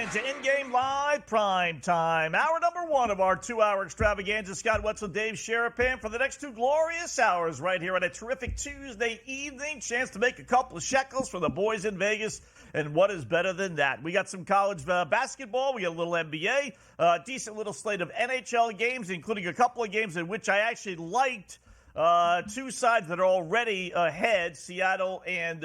into InGame Live Prime Time, hour number one of our 2-hour extravaganza. Scott Wetzel, Dave Sharapan for the next 2 glorious hours right here on a terrific Tuesday evening. Chance to make a couple of shekels for the boys in Vegas. And what is better than that? We got some college basketball. We got a little NBA, decent little slate of NHL games, including a couple of games in which I actually liked. 2 sides that are already ahead, Seattle and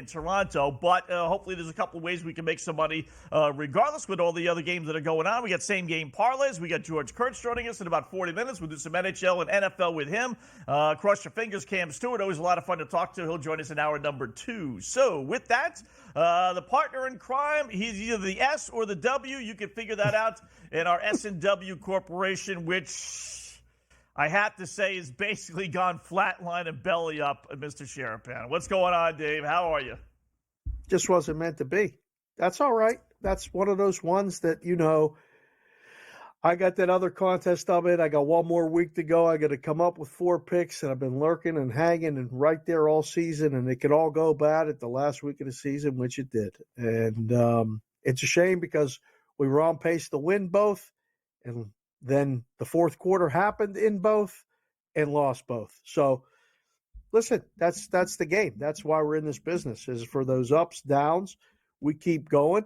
Toronto. But hopefully there's a couple of ways we can make some money regardless with all the other games that are going on. We got same-game parlays. We got George Kurtz joining us in about 40 minutes. We'll do some NHL and NFL with him. Cross your fingers, Cam Stewart. Always a lot of fun to talk to. He'll join us in hour number 2. So with that, the partner in crime, he's either the S or the W. You can figure that out in our S&W Corporation, which I have to say is basically gone flatline and belly up, Mr. Sharapan. What's going on, Dave? How are you? Just wasn't meant to be. That's all right. That's one of those ones that, I got that other contest of it. I got one more week to go. I got to come up with 4 picks, and I've been lurking and hanging and right there all season, and it could all go bad at the last week of the season, which it did. And it's a shame because we were on pace to win both, and then the fourth quarter happened in both and lost both. So, listen, that's the game. That's why we're in this business, is for those ups, downs. We keep going.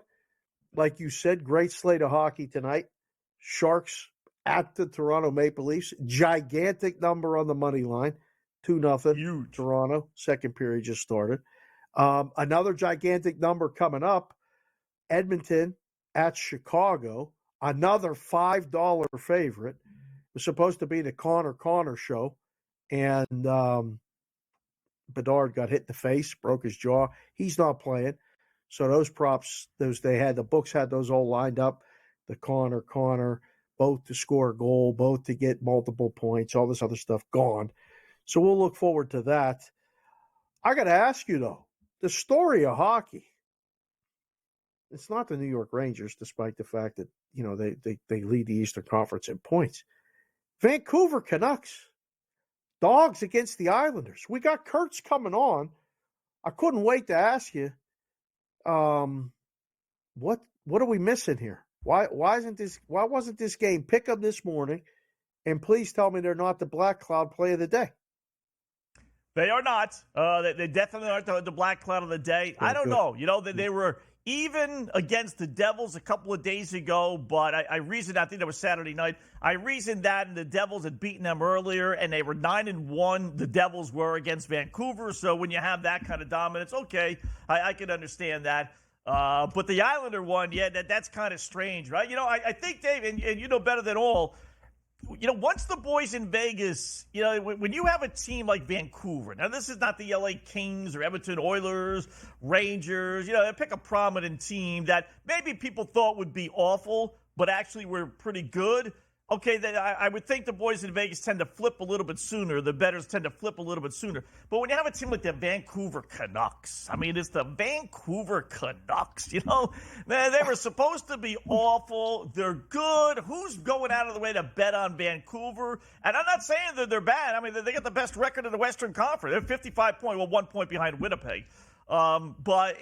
Like you said, great slate of hockey tonight. Sharks at the Toronto Maple Leafs. Gigantic number on the money line. 2-0. Huge. Toronto. Second period just started. Another gigantic number coming up. Edmonton at Chicago. Another $5 favorite. It was supposed to be the Connor show. And Bedard got hit in the face, broke his jaw. He's not playing. So those props, the books had those all lined up. The Connor, both to score a goal, both to get multiple points, all this other stuff gone. So we'll look forward to that. I got to ask you, though, the story of hockey. It's not the New York Rangers, despite the fact that, they lead the Eastern Conference in points. Vancouver Canucks, dogs against the Islanders. We got Kurtz coming on. I couldn't wait to ask you, what are we missing here? Why wasn't this game pick up this morning? And please tell me they're not the Black Cloud play of the day. They are not. They definitely aren't the Black Cloud of the day. I don't know. They were even against the Devils a couple of days ago, but I reasoned, I think that was Saturday night, I reasoned that, and the Devils had beaten them earlier, and they were 9-1, the Devils were against Vancouver, so when you have that kind of dominance, okay, I can understand that. But the Islander one, yeah, that's kind of strange, right? I think, Dave, and you know better than all, once the boys in Vegas, when you have a team like Vancouver, now this is not the LA Kings or Edmonton Oilers, Rangers, pick a prominent team that maybe people thought would be awful, but actually were pretty good. Okay, I would think the boys in Vegas tend to flip a little bit sooner. The bettors tend to flip a little bit sooner. But when you have a team like the Vancouver Canucks, it's the Vancouver Canucks, they were supposed to be awful. They're good. Who's going out of the way to bet on Vancouver? And I'm not saying that they're bad. They got the best record in the Western Conference. They're 55 points, 1 point behind Winnipeg. But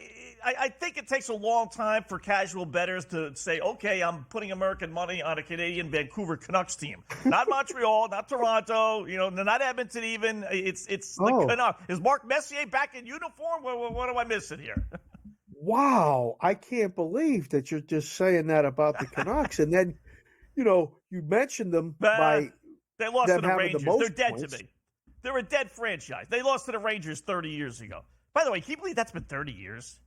I think it takes a long time for casual bettors to say, okay, I'm putting American money on a Canadian Vancouver Canucks team. Not Montreal, not Toronto, not Edmonton even. It's the Canucks. Is Mark Messier back in uniform? What am I missing here? Wow. I can't believe that you're just saying that about the Canucks. And then, you mentioned them by they lost them to the Rangers. They're dead points. to me. They're a dead franchise. They lost to the Rangers 30 years ago. By the way, can you believe that's been 30 years?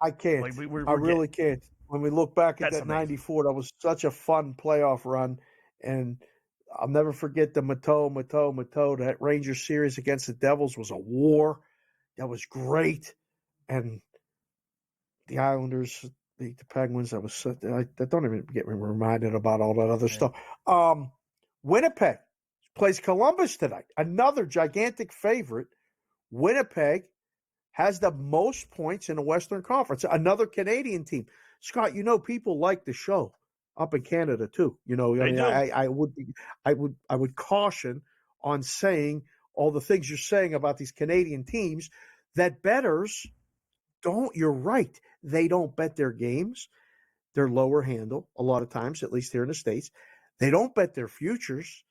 I can't. I really can't. When we look back at that amazing 94, that was such a fun playoff run. And I'll never forget the Mateau. That Rangers series against the Devils was a war. That was great. And the Islanders beat the Penguins. I don't even get me reminded about all that other stuff. Winnipeg plays Columbus tonight. Another gigantic favorite. Winnipeg has the most points in the Western Conference. Another Canadian team. Scott, people like the show up in Canada too. I would caution on saying all the things you're saying about these Canadian teams that bettors don't. You're right. They don't bet their games. They're lower handle a lot of times, at least here in the States. They don't bet their futures.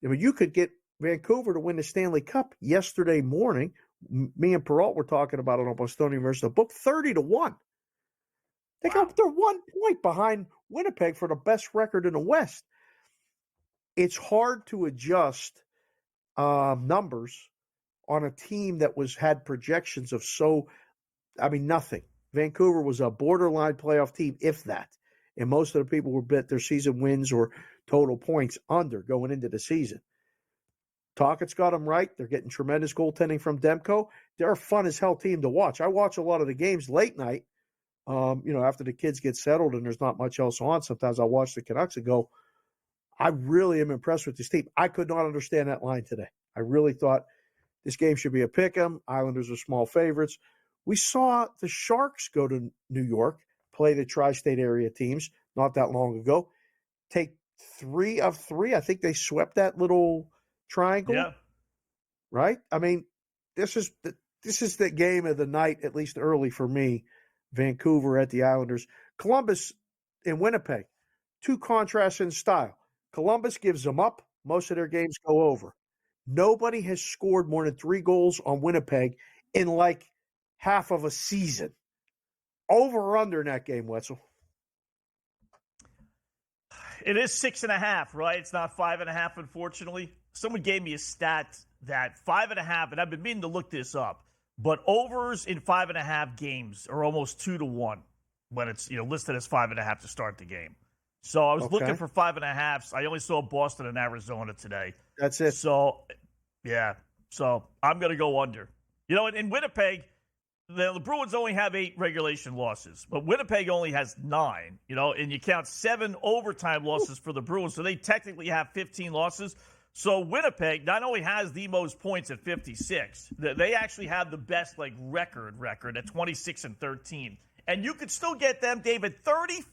I mean, you could get Vancouver to win the Stanley Cup yesterday morning. Me and Peralt were talking about it on Bostonian versus the book, 30-1. They're 1 point behind Winnipeg for the best record in the West. It's hard to adjust numbers on a team that had projections of nothing. Vancouver was a borderline playoff team, if that. And most of the people would bet their season wins or total points under going into the season. Tockett's got them right. They're getting tremendous goaltending from Demko. They're a fun as hell team to watch. I watch a lot of the games late night, after the kids get settled and there's not much else on. Sometimes I'll watch the Canucks and go, I really am impressed with this team. I could not understand that line today. I really thought this game should be a pick-em. Islanders are small favorites. We saw the Sharks go to New York, play the tri-state area teams not that long ago, take 3 of 3. I think they swept that little triangle. Yeah. Right? I mean, this is the game of the night, at least early for me. Vancouver at the Islanders. Columbus and Winnipeg, 2 contrasts in style. Columbus gives them up. Most of their games go over. Nobody has scored more than 3 goals on Winnipeg in like half of a season. Over or under in that game, Wetzel? It is 6.5, right? It's not 5.5, unfortunately. Someone gave me a stat that 5.5, and I've been meaning to look this up, but overs in 5.5 games are almost 2-1 when it's listed as 5.5 to start the game. So I was looking for 5.5. I only saw Boston and Arizona today. That's it. So, yeah. So I'm going to go under. In Winnipeg, the Bruins only have 8 regulation losses, but Winnipeg only has 9, and you count 7 overtime losses for the Bruins, so they technically have 15 losses. So Winnipeg not only has the most points at 56, they actually have the best record at 26-13. And you could still get them, David, 34-1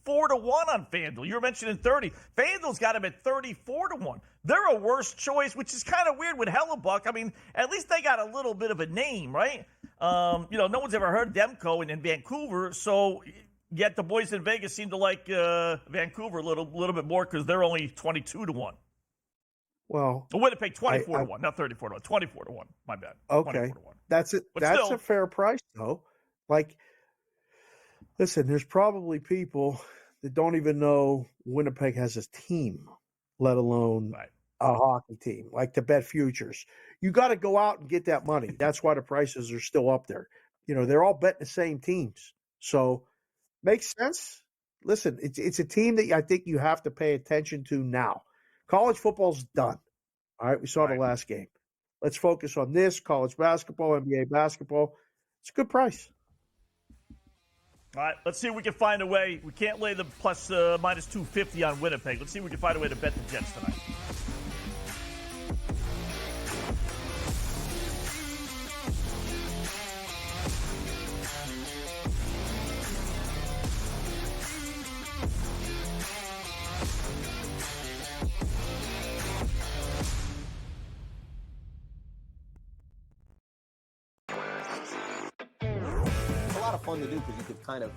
on FanDuel. You were mentioning 30. FanDuel's got them at 34-1. They're a worse choice, which is kind of weird with Hellebuck. I mean, at least they got a little bit of a name, right? No one's ever heard Demko in Vancouver, so yet the boys in Vegas seem to like Vancouver a little bit more because they're only 22-1. Well, Winnipeg 24-1, not 34-1, 24-1. My bad. Okay, that's it. That's still a fair price, though. Listen, there's probably people that don't even know Winnipeg has a team, let alone a hockey team, to bet futures. You got to go out and get that money. That's why the prices are still up there. They're all betting the same teams. So, makes sense. Listen, it's a team that I think you have to pay attention to now. College football's done. All right, we saw the last game. Let's focus on this, college basketball, NBA basketball. It's a good price. All right, let's see if we can find a way. We can't lay the plus minus 250 on Winnipeg. Let's see if we can find a way to bet the Jets tonight. Fun to do because you could kind of,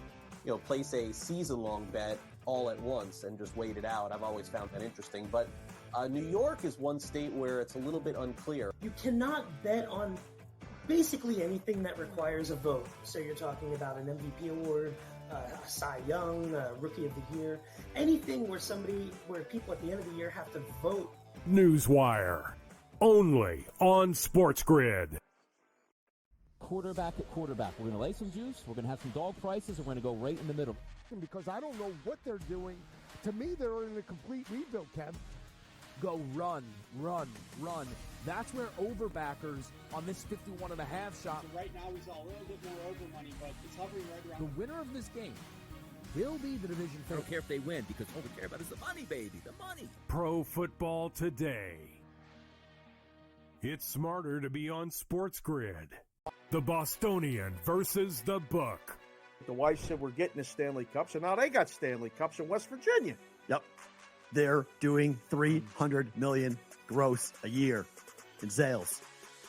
place a season-long bet all at once and just wait it out. I've always found that interesting. But New York is one state where it's a little bit unclear. You cannot bet on basically anything that requires a vote. So you're talking about an MVP award, a Cy Young, Rookie of the Year, anything where people at the end of the year have to vote. Newswire, only on SportsGrid. Quarterback at quarterback. We're going to lay some juice. We're going to have some dog prices, and we're going to go right in the middle. Because I don't know what they're doing. To me, they're in a complete rebuild, Kev. Go run. That's where overbackers on this 51.5 shot. So right now, we saw a little bit more over money, but it's hovering right around. The winner of this game will be the division favorite. I don't care if they win, because all we care about is the money, baby. The money. Pro Football Today. It's smarter to be on SportsGrid. The Bostonian versus the book. The wife said we're getting the Stanley Cups, and now they got Stanley Cups in West Virginia. Yep. They're doing $300 million gross a year in sales.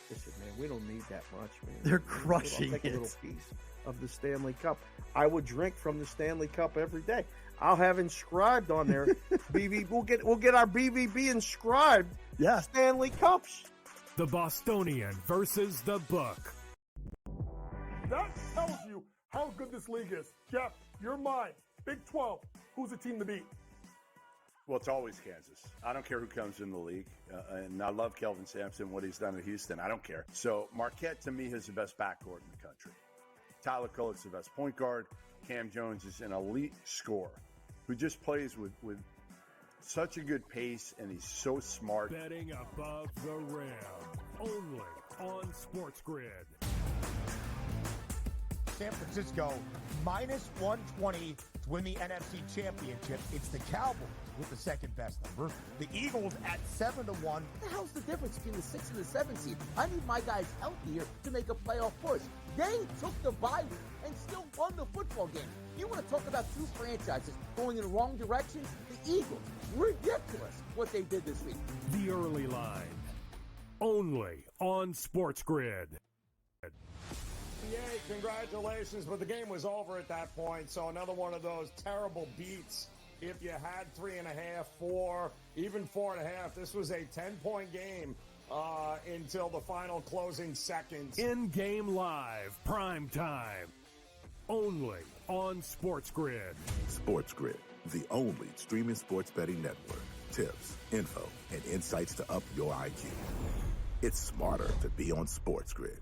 Listen, man, we don't need that much, man. They're crushing I'll take it. a little piece of the Stanley Cup. I would drink from the Stanley Cup every day. I'll have inscribed on there. We'll get our BVB inscribed. Yeah. Stanley Cups. The Bostonian versus the Book. That tells you how good this league is. Jeff, your mind. Big 12. Who's the team to beat? Well, it's always Kansas. I don't care who comes in the league. And I love Kelvin Sampson, what he's done at Houston. I don't care. So Marquette, to me, is the best backcourt in the country. Tyler Kolek's the best point guard. Cam Jones is an elite scorer who just plays with such a good pace, and he's so smart. Betting above the rim. Only on SportsGrid. San Francisco minus 120 to win the NFC Championship. It's the Cowboys with the second best number. The Eagles at 7-1. What the hell's the difference between the 6 and the 7 seed? I need my guys healthier to make a playoff push. They took the bye week and still won the football game. You want to talk about two franchises going in the wrong direction? The Eagles. Ridiculous what they did this week. The early line. Only on SportsGrid. NBA, congratulations, but the game was over at that point. So another one of those terrible beats. If you had 3.5, 4, even 4.5, this was a 10-point game until the final closing seconds. InGame Live, PrimeTime. Only on SportsGrid. SportsGrid, the only streaming sports betting network. Tips, info, and insights to up your IQ. It's smarter to be on SportsGrid.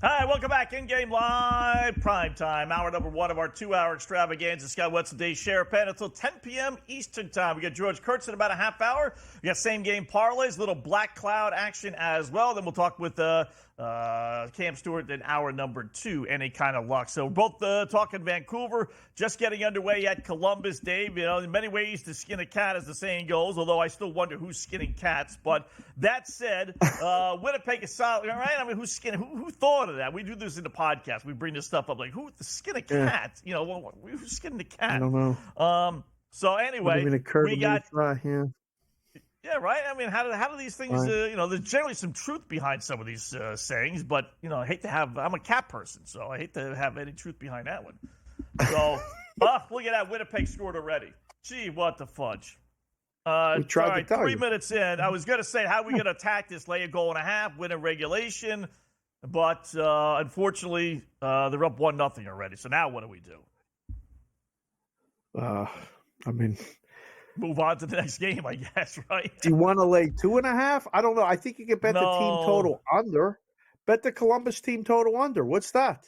Hi, welcome back. In-game live, prime time, hour number 1 of our 2-hour extravaganza. Scott Wetzel, Dave Sharapan until 10 p.m. Eastern time. We got George Kurtz in about a half hour. We got same game parlays, little black cloud action as well. Then we'll talk with Cam Stewart in hour number 2. Any kind of luck. So we're both talking Vancouver, just getting underway at Columbus, Dave. You know, in many ways, to skin a cat, as the saying goes. Although I still wonder who's skinning cats. But that said, Winnipeg is solid, right? I mean, who's skinning? Who thought of that? We do this in the podcast. We bring this stuff up like, who the skin a cat? You know, who's skinning the cat? I don't know. So anyway, we got. Yeah, right. I mean, how do these things? You know, there's generally some truth behind some of these sayings, but you know, I hate to have. I'm a cat person, so I hate to have any truth behind that one. So, look at that. Winnipeg scored already. Gee, what the fudge! We tried to tell 3 you. minutes in, I was going to say, how are we going to attack this? Lay a goal and a half, win in regulation, but unfortunately, they're up 1-0 already. So now, what do we do? I mean. Move on to the next game, I guess, right? Do you want to lay 2.5? I don't know. I think you can bet the team total under. Bet the Columbus team total under. What's that?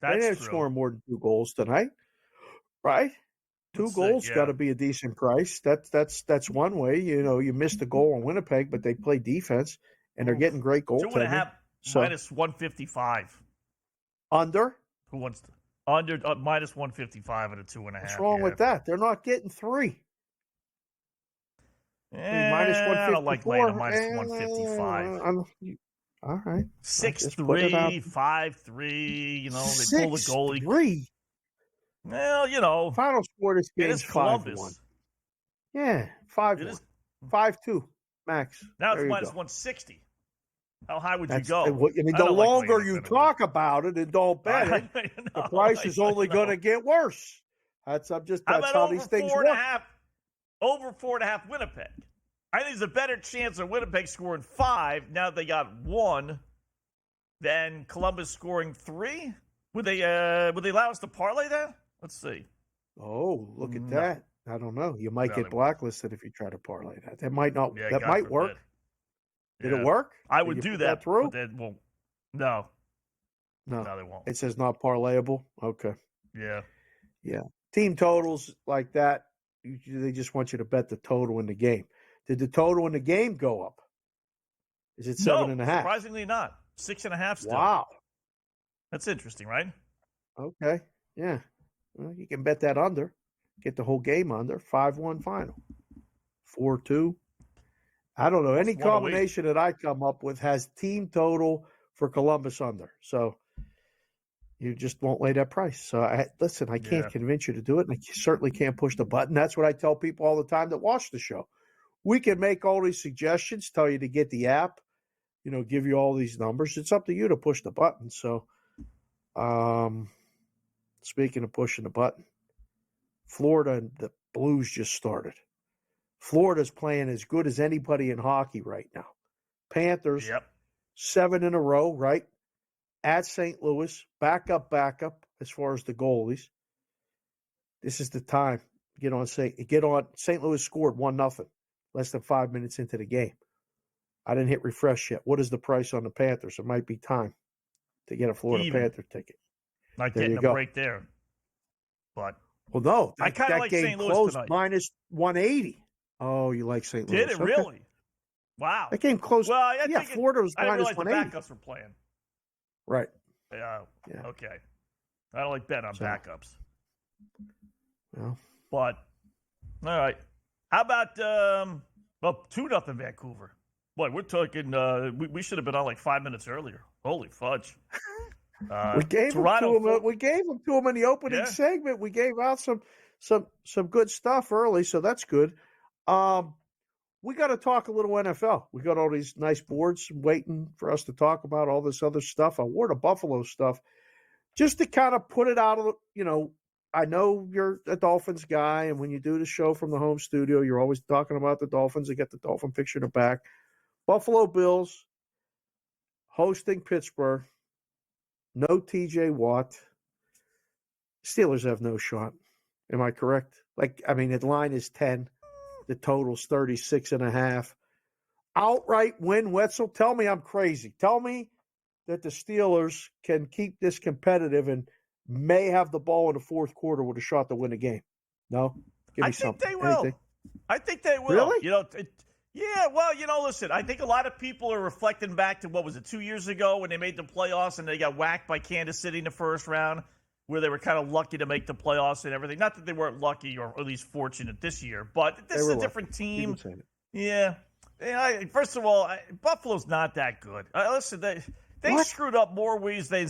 They didn't score more than 2 goals tonight, right? 2 goals got to be a decent price. That's one way. You know, you missed a goal on Winnipeg, but they play defense and they're getting great goaltending. 2.5 minus 155. Under? Who wants to? Under minus 155 and a 2.5. What's wrong with that? They're not getting 3. Minus 154. I don't like laying a minus 155. All right. 6-3, 5-3. You know, they pull the goalie. 6-3. Well, you know. Final score this game is 5-1. Yeah, 5-1. 5-2 max. Now it's minus 160. How high would you go? I mean, the longer you talk about it and don't bet it, the price is only going to get worse. That's how these things work. Over 4.5 Winnipeg. I think there's a better chance of Winnipeg scoring 5 now that they got 1 than Columbus scoring 3. Would they allow us to parlay that? Let's see. Oh, look at that. I don't know. You might get blacklisted if you try to parlay that. That might not. Yeah, that God might forbid. work. Did it work? I would do that. Through? But won't. No, they won't. It says not parlayable. Okay. Yeah. Team totals like that. They just want you to bet the total in the game. Did the total in the game go up? Is it 7.5? Surprisingly not. 6.5 still. Wow. That's interesting, right? Okay. Yeah. Well, you can bet that under. Get the whole game under. 5-1 final. 4-2. I don't know. Plus Any 108. combination that I come up with has team total for Columbus under. So you just won't lay that price. So I can't convince you to do it, and I certainly can't push the button. That's what I tell people all the time that watch the show. We can make all these suggestions, tell you to get the app, give you all these numbers. It's up to you to push the button. So, speaking of pushing the button, Florida and the Blues just started. Florida's playing as good as anybody in hockey right now. Panthers, 7 in a row, right? At St. Louis, backup as far as the goalies. This is the time. Get on. St. Louis scored 1-0, less than 5 minutes into the game. I didn't hit refresh yet. What is the price on the Panthers? It might be time to get a Florida Panther ticket. Not getting a break there. But no, I kind of like game St. Louis closed tonight. minus 180. Oh, you like St. Louis? Did it really? Wow. That game closed. Well, Florida was minus 180. I didn't realize the backups were playing. Right. Yeah. Okay. I don't like betting on backups. Well. But all right. How about 2-0 Vancouver? Boy, we're talking. We should have been on like 5 minutes earlier. Holy fudge! We gave them to them in the opening segment. We gave out some good stuff early, so that's good. We got to talk a little NFL. We got all these nice boards waiting for us to talk about all this other stuff. I wore the Buffalo stuff just to kind of put it out of I know you're a Dolphins guy, and when you do the show from the home studio, you're always talking about the Dolphins. They get the Dolphin picture in the back. Buffalo Bills hosting Pittsburgh. No TJ Watt. Steelers have no shot. Am I correct? The line is 10. The total's 36.5. Outright win, Wetzel. Tell me I'm crazy. Tell me that the Steelers can keep this competitive and may have the ball in the fourth quarter with a shot to win the game. No? Give me something. Think they will. Anything? I think they will. Really? Listen, I think a lot of people are reflecting back to, 2 years ago when they made the playoffs and they got whacked by Kansas City in the first round, where they were kind of lucky to make the playoffs and everything. Not that they weren't lucky or at least fortunate this year, but this is a different team. Yeah. First of all, Buffalo's not that good. Listen, they screwed up more ways than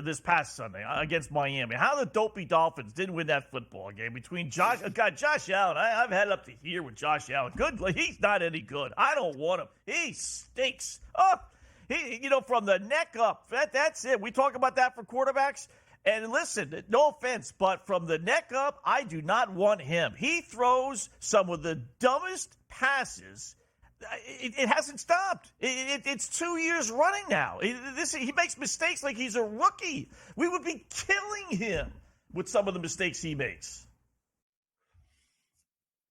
this past Sunday against Miami. How the dopey Dolphins didn't win that football game between Josh Allen. I've had it up to here with Josh Allen. He's not any good. I don't want him. He stinks. From the neck up. That's it. We talk about that for quarterbacks. And listen, no offense, but from the neck up, I do not want him. He throws some of the dumbest passes. It hasn't stopped. It's 2 years running now. He makes mistakes like he's a rookie. We would be killing him with some of the mistakes he makes.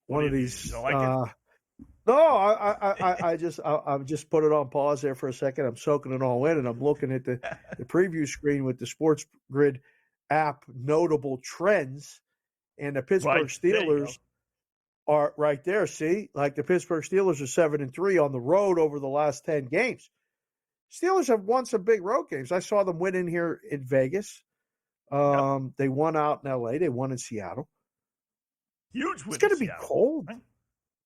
One of these. I just put it on pause there for a second. I'm soaking it all in, and I'm looking at the preview screen with the SportsGrid app notable trends, and the Pittsburgh Steelers are right there. See, like the Pittsburgh Steelers are 7-3 on the road over the last 10 games. Steelers have won some big road games. I saw them win in here in Vegas. They won out in LA. They won in Seattle. Huge win. It's going to be cold. Right?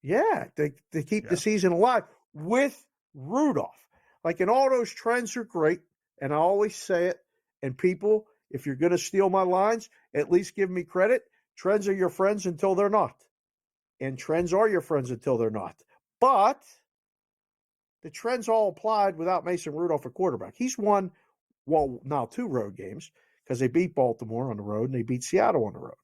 Yeah, they keep the season alive with Rudolph. And all those trends are great, and I always say it. And people, if you're going to steal my lines, at least give me credit. Trends are your friends until they're not. And trends are your friends until they're not. But the trends all applied without Mason Rudolph at quarterback. He's won, now 2 road games because they beat Baltimore on the road and they beat Seattle on the road.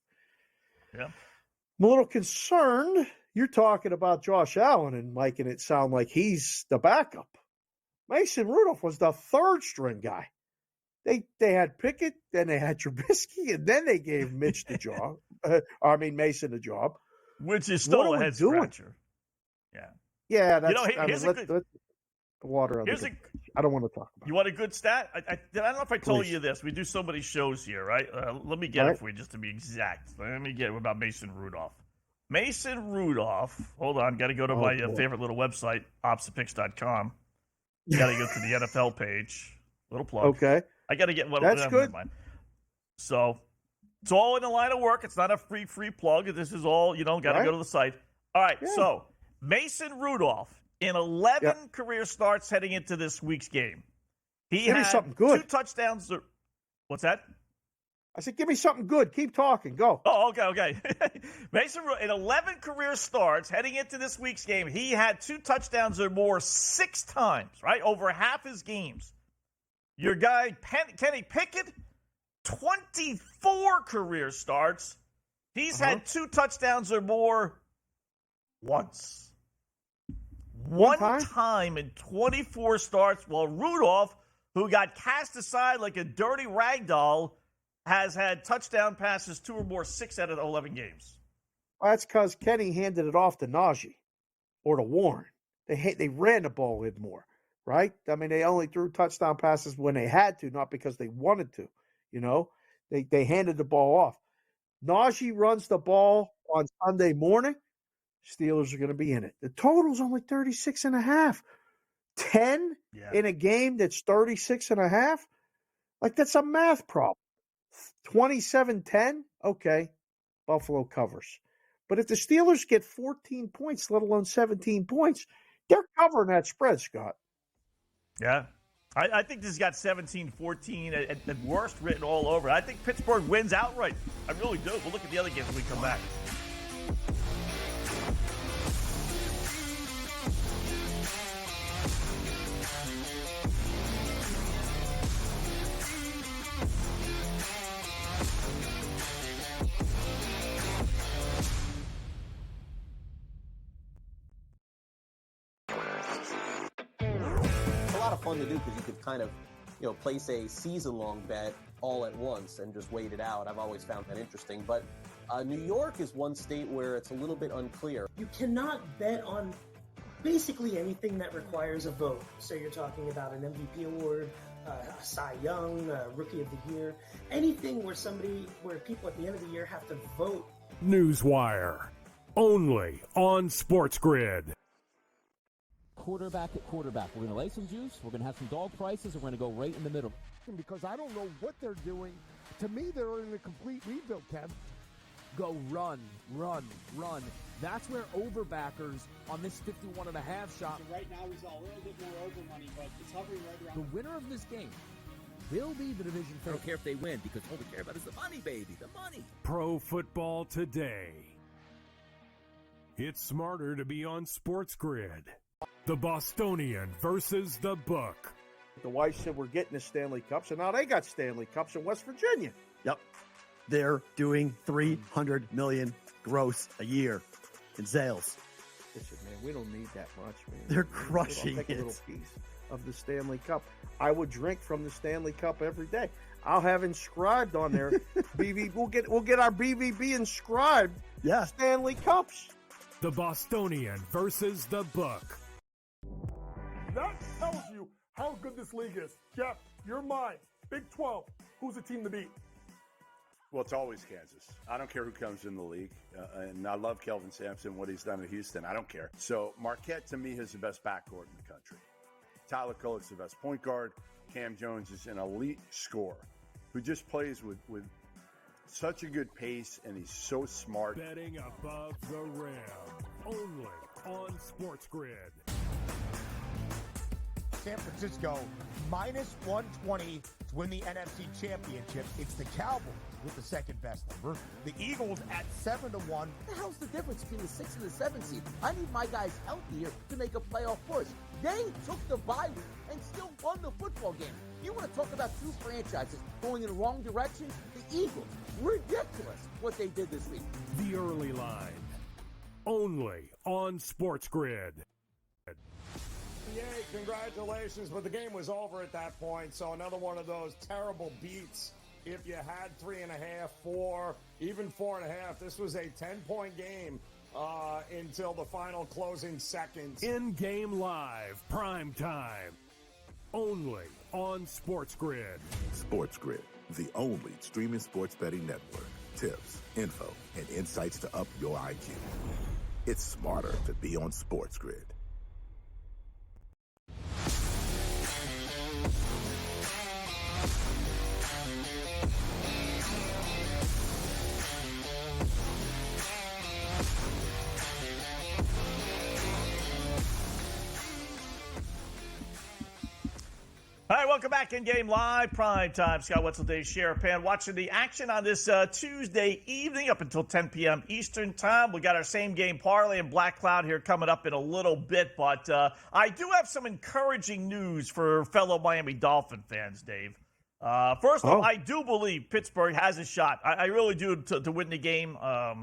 Yeah. I'm a little concerned. You're talking about Josh Allen and making it sound like he's the backup. Mason Rudolph was the 3rd-string guy. They had Pickett, then they had Trubisky, and then they gave Mason the job. Which is still a head scratcher. Yeah. Yeah, that's here's let the water on the I don't want to talk about it. You want a good stat? I don't know if I told you this. We do so many shows here, right? Let me get it for you just to be exact. Let me get it about Mason Rudolph. Mason Rudolph, hold on, got to go to my favorite little website, opsapicks.com. Got to go to the NFL page. Little plug. Okay. I got to get one. That's good. So it's all in the line of work. It's not a free plug. This is all, got to go to the site. All right, so Mason Rudolph in 11 career starts heading into this week's game. He Give had me something good. 2 touchdowns. What's that? I said, give me something good. Keep talking. Go. Oh, okay. Mason Rudolph, in 11 career starts heading into this week's game, he had 2 touchdowns or more 6 times, right? Over half his games. Your guy, Kenny Pickett, 24 career starts. He's had 2 touchdowns or more once. One time in 24 starts, while Rudolph, who got cast aside like a dirty rag doll, has had touchdown passes 2 or more 6 out of 11 games. Well, that's because Kenny handed it off to Najee or to Warren. They ran the ball in more, right? I mean, they only threw touchdown passes when they had to, not because they wanted to. You know, they handed the ball off. Najee runs the ball on Sunday morning. Steelers are going to be in it. The total's only 36.5. 10 in a game that's 36.5. Like, that's a math problem. 27-10, okay, Buffalo covers. But if the Steelers get 14 points, let alone 17 points, they're covering that spread, Scott. Yeah. I think this has got 17-14 at worst written all over. I think Pittsburgh wins outright. I really do. We'll look at the other games when we come back. Fun to do because you could kind of, place a season-long bet all at once and just wait it out. I've always found that interesting. But New York is one state where it's a little bit unclear. You cannot bet on basically anything that requires a vote. So you're talking about an MVP award, a Cy Young, Rookie of the Year, anything where people at the end of the year have to vote. Newswire, only on SportsGrid. Quarterback at quarterback. We're going to lay some juice. We're going to have some dog prices. And we're going to go right in the middle. Because I don't know what they're doing. To me, they're in a complete rebuild, Kev. Go run. That's where overbackers on this 51.5 shot. So right now he's all a little bit more over money, but it's hovering right around. The winner of this game will be the division. I don't care if they win because all we care about is the money, baby. The money. Pro Football Today. It's smarter to be on SportsGrid. The Bostonian versus the Book. The wife said we're getting the Stanley Cups, and now they got Stanley Cups in West Virginia. Yep. They're doing $300 million gross a year in sales. Listen, man, we don't need that much, man. They're crushing I'll take it. a little piece of the Stanley Cup. I would drink from the Stanley Cup every day. I'll have inscribed on there. We'll get our BVB inscribed. Yeah. Stanley Cups. The Bostonian versus the Book. That tells you how good this league is. Jeff, your mind. Big 12. Who's the team to beat? Well, it's always Kansas. I don't care who comes in the league. And I love Kelvin Sampson, what he's done at Houston. I don't care. So Marquette, to me, is the best backcourt in the country. Tyler Kolek's the best point guard. Cam Jones is an elite scorer who just plays with such a good pace, and he's so smart. Betting above the rim. Only on SportsGrid. San Francisco minus 120 to win the NFC Championship. It's the Cowboys with the second best number. The Eagles at 7-1. What the hell's the difference between the 6 and the 7 seed? I need my guys healthier to make a playoff push. They took the bye week and still won the football game. You want to talk about 2 franchises going in the wrong direction? The Eagles. Ridiculous what they did this week. The early line. Only on SportsGrid. Yay, congratulations, but the game was over at that point, so another one of those terrible beats. If you had 3.5, 4, even 4.5, this was a 10-point game until the final closing seconds. InGame Live, PrimeTime. Only on SportsGrid. SportsGrid, the only streaming sports betting network. Tips, info, and insights to up your IQ. It's smarter to be on SportsGrid. welcome back. InGame Live, PrimeTime. Scott Wetzel, Dave Sharapan, watching the action on this Tuesday evening up until 10 p.m. Eastern Time. We got our same game parlay and Black Cloud here coming up in a little bit, but I do have some encouraging news for fellow Miami Dolphin fans, Dave. First of all, I do believe Pittsburgh has a shot. I really do to win the game. I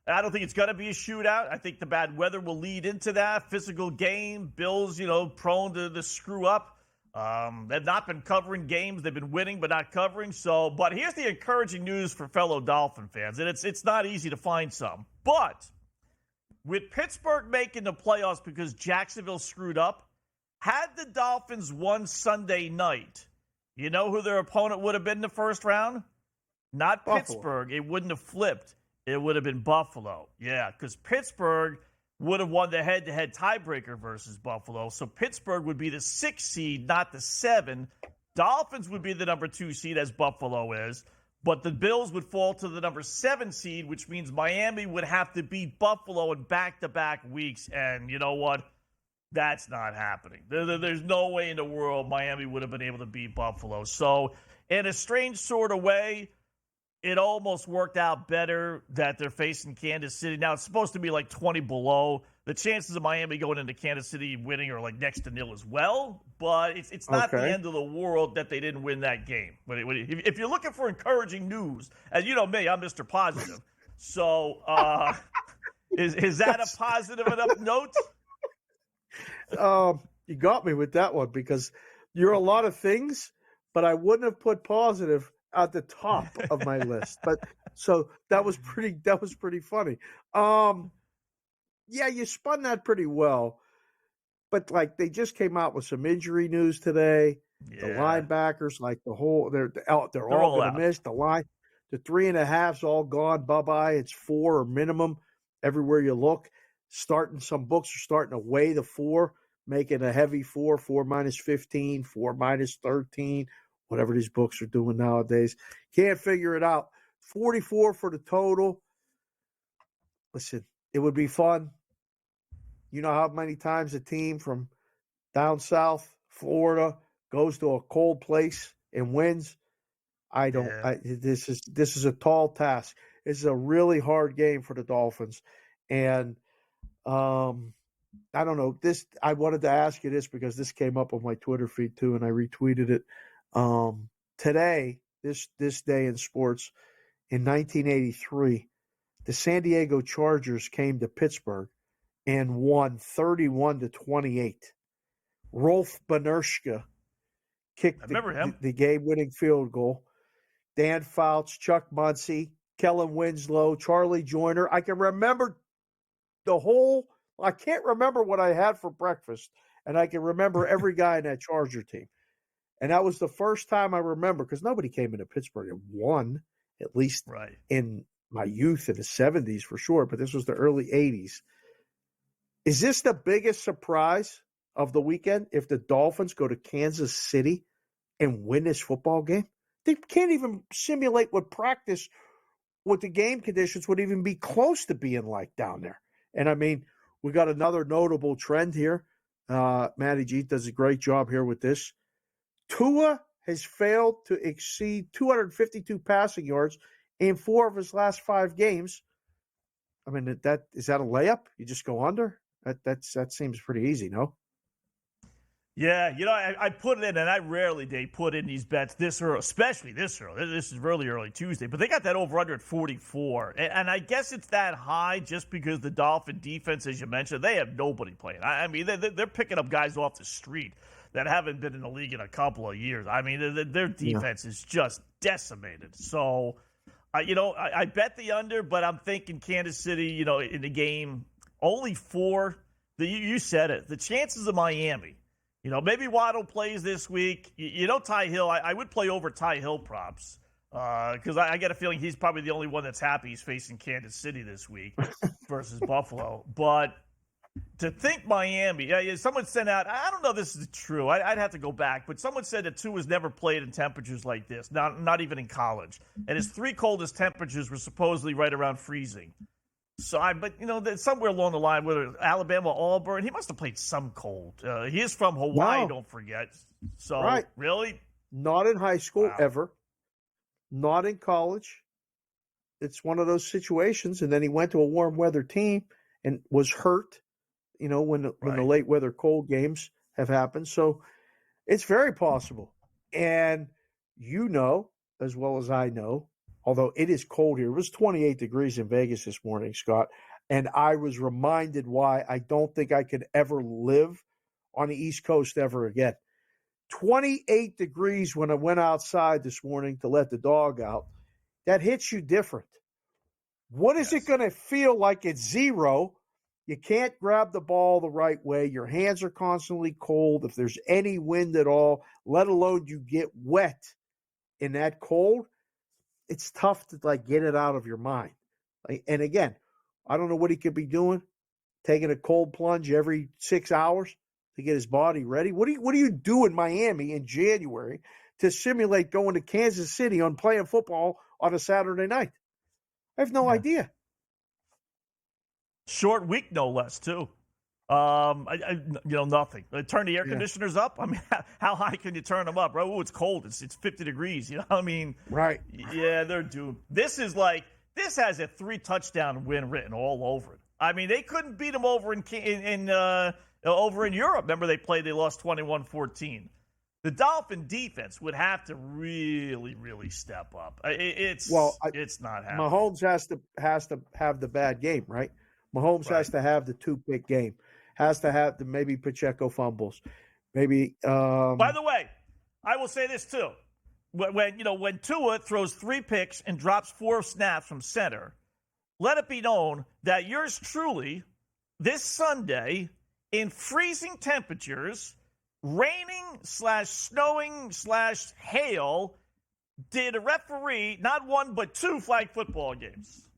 don't think it's going to be a shootout. I think the bad weather will lead into that. Physical game. Bills, prone to screw up. They've not been covering games. They've been winning but not covering. But here's the encouraging news for fellow Dolphin fans, and it's not easy to find some. But with Pittsburgh making the playoffs because Jacksonville screwed up, had the Dolphins won Sunday night, you know who their opponent would have been in the first round? Not Buffalo. Pittsburgh. It wouldn't have flipped. It would have been Buffalo. Yeah, because Pittsburgh would have won the head-to-head tiebreaker versus Buffalo. So Pittsburgh would be the 6th seed, not the 7. Dolphins would be the number 2 seed, as Buffalo is. But the Bills would fall to the number 7 seed, which means Miami would have to beat Buffalo in back-to-back weeks. And you know what? That's not happening. There's no way in the world Miami would have been able to beat Buffalo. So in a strange sort of way, it almost worked out better that they're facing Kansas City. Now, it's supposed to be like 20 below. The chances of Miami going into Kansas City winning are like next to nil as well. But it's not the end of the world that they didn't win that game. But if you're looking for encouraging news, as you know me, I'm Mr. Positive. So is that a positive enough note? You got me with that one because you're a lot of things, but I wouldn't have put positive at the top of my list. But so that was pretty funny. Yeah, you spun that pretty well. But like they just came out with some injury news today. Yeah. The linebackers, like they're all going to miss the line. The 3.5's all gone. Bye-bye. It's 4 or minimum everywhere you look. Some books are starting to weigh the 4, make it a heavy 4 minus 15, 4 minus 13. Whatever these books are doing nowadays. Can't figure it out. 44 for the total. Listen, it would be fun. You know how many times a team from down south, Florida, goes to a cold place and wins? I don't. Yeah. This is a tall task. This is a really hard game for the Dolphins. And I don't know. I wanted to ask you this because this came up on my Twitter feed too, and I retweeted it. Today, this day in sports, in 1983, the San Diego Chargers came to Pittsburgh and won 31-28. Rolf Benerschke kicked the game-winning field goal. Dan Fouts, Chuck Muncie, Kellen Winslow, Charlie Joyner. I can remember I can't remember what I had for breakfast, and I can remember every guy in that Charger team. And that was the first time I remember, because nobody came into Pittsburgh and won, at least in my youth in the 70s for sure, but this was the early 80s. Is this the biggest surprise of the weekend if the Dolphins go to Kansas City and win this football game? They can't even simulate what the game conditions would even be close to being like down there. And I mean, we got another notable trend here. Matty G does a great job here with this. Tua has failed to exceed 252 passing yards in 4 of his last 5 games. I mean, is that a layup? You just go under? That seems pretty easy, no? Yeah, I put it in, and I rarely put in these bets this early, especially this early. This is really early Tuesday, but they got that over-under at 44. And I guess it's that high just because the Dolphin defense, as you mentioned, they have nobody playing. I mean, they're picking up guys off the street that haven't been in the league in a couple of years. I mean, their defense is just decimated. So, I bet the under, but I'm thinking Kansas City, in the game, only 4. You said it. The chances of Miami, maybe Waddle plays this week. Ty Hill, I would play over Ty Hill props because I get a feeling he's probably the only one that's happy he's facing Kansas City this week versus Buffalo. But to think Miami, someone sent out, I don't know if this is true. I'd have to go back, but someone said that Tua has never played in temperatures like this, not even in college. And his 3 coldest temperatures were supposedly right around freezing. So somewhere along the line, whether Alabama or Auburn, he must have played some cold. He is from Hawaii, don't forget. So really, not in high school ever, not in college. It's one of those situations, and then he went to a warm weather team and was hurt. When the late weather cold games have happened, so it's very possible. And as well as I know, although it is cold here, it was 28 degrees in Vegas this morning, Scott, and I was reminded why I don't think I could ever live on the East Coast ever again. 28 degrees when I went outside this morning to let the dog out. That hits you different. What is it going to feel like at 0? You can't grab the ball the right way. Your hands are constantly cold. If there's any wind at all, let alone you get wet in that cold, it's tough to get it out of your mind. And again, I don't know what he could be doing, taking a cold plunge every 6 hours to get his body ready. What do you do in Miami in January to simulate going to Kansas City on playing football on a Saturday night? I have no idea. Short week, no less, too. Nothing. Turn the air conditioners up. I mean, how high can you turn them up? Right? Oh, it's cold. It's 50 degrees. Right. Yeah, they're doomed. This has a 3-touchdown win written all over it. I mean, they couldn't beat them over in Europe. Remember, they lost 21-14. The Dolphin defense would have to really, really step up. It's not happening. Mahomes has to have the bad game, right? Mahomes has to have the 2-pick game. Has to have maybe Pacheco fumbles. Maybe. By the way, I will say this too: when Tua throws 3 picks and drops 4 snaps from center, let it be known that yours truly, this Sunday, in freezing temperatures, raining / snowing / hail, did a referee not 1 but 2 flag football games,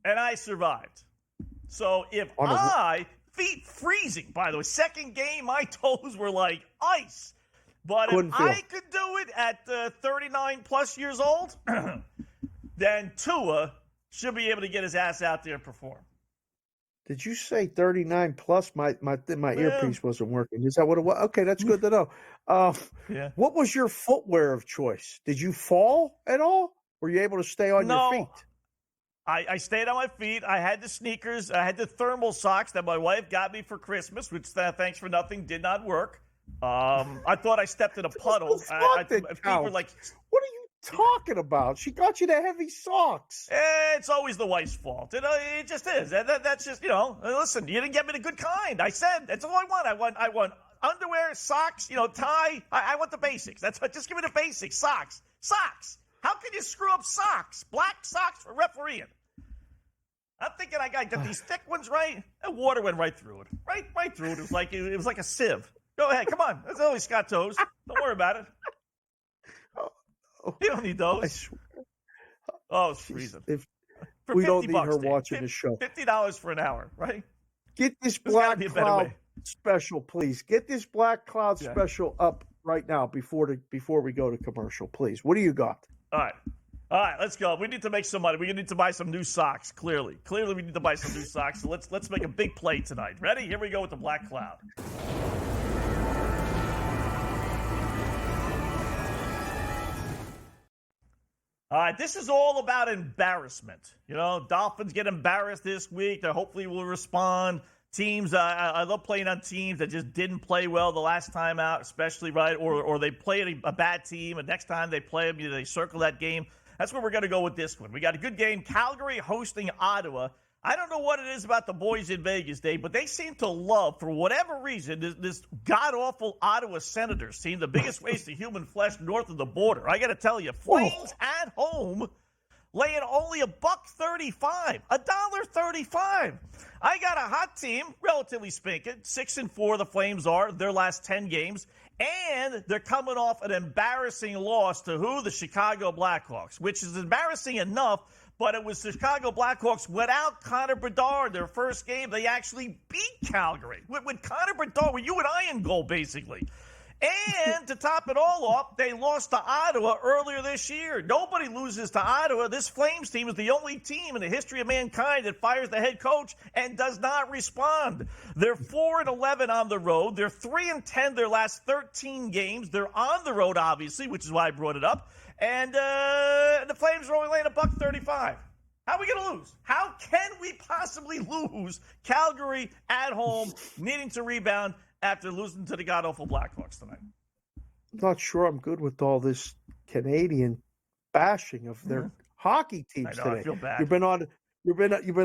and I survived. So if feet freezing, by the way, second game, my toes were like ice. But if I could do it at 39 plus years old, then Tua should be able to get his ass out there and perform. Did you say 39 plus? My earpiece wasn't working. Is that what it was? Okay, that's good to know. What was your footwear of choice? Did you fall at all? Were you able to stay on your feet? I stayed on my feet. I had the sneakers. I had the thermal socks that my wife got me for Christmas, which, thanks for nothing, did not work. I thought I stepped in a puddle. Feet were like, what are you talking about? She got you the heavy socks. It's always the wife's fault. It just is. That's just, listen, you didn't get me the good kind. I said, that's all I want. I want underwear, socks, tie. I want the basics. Just give me the basics. Socks. How can you screw up socks? Black socks for refereeing. I'm thinking I got to get these thick ones right. And water went right through it. Right through it. It was like a sieve. Go ahead. Come on. That's only Scott toes. Don't worry about it. You don't need those. It's freezing. We don't need her watching the show. $50 for an hour, right? Get this Black Cloud special, please. Get this Black Cloud special up right now before we go to commercial, please. What do you got? All right, let's go. We need to make some money. We need to buy some new socks, clearly. Clearly, we need to buy some new socks. So let's make a big play tonight. Ready? Here we go with the Black Cloud. All right, this is all about embarrassment. Dolphins get embarrassed this week. They hopefully will respond. Teams, I love playing on teams that just didn't play well the last time out, especially, right? Or they played a bad team, and next time they play them, they circle that game. That's where we're going to go with this one. We got a good game. Calgary hosting Ottawa. I don't know what it is about the boys in Vegas, Dave, but they seem to love, for whatever reason, this god-awful Ottawa Senators team, the biggest waste of human flesh north of the border. I got to tell you, Flames at home laying only $1.35, $1.35. I got a hot team, relatively speaking, 6-4 the Flames are, their last 10 games, and they're coming off an embarrassing loss to who? The Chicago Blackhawks, which is embarrassing enough, but it was the Chicago Blackhawks without Connor Bedard. Their first game, they actually beat Calgary with Connor Bedard, with you and I in goal, basically. And to top it all off, they lost to Ottawa earlier this year. Nobody loses to Ottawa. This Flames team is the only team in the history of mankind that fires the head coach and does not respond. They're 4-11 on the road. They're 3-10 their last 13 games. They're on the road, obviously, which is why I brought it up. And the Flames are only laying $1.35. How are we going to lose? How can we possibly lose? Calgary at home, needing to rebound after losing to the god-awful Blackhawks tonight. I'm not sure I'm good with all this Canadian bashing of their hockey teams today. I feel bad. You've been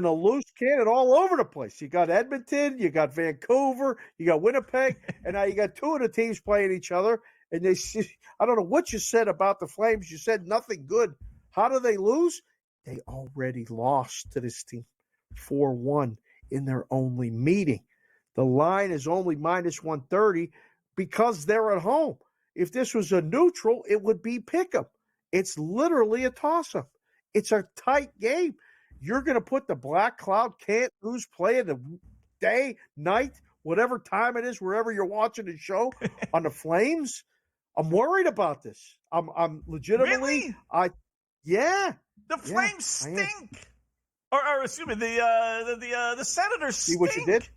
a loose cannon all over the place. You got Edmonton, you got Vancouver, you got Winnipeg, and now you got two of the teams playing each other. And I don't know what you said about the Flames. You said nothing good. How do they lose? They already lost to this team 4-1 in their only meeting. The line is only minus 130 because they're at home. If this was a neutral, it would be pick'em. It's literally a toss-up. It's a tight game. You're going to put the Black Cloud can't lose play in the day, night, whatever time it is, wherever you're watching the show on the Flames. I'm worried about this. I'm legitimately. Really? Yeah. The Flames stink. Or excuse me, the Senators stink. See what you did?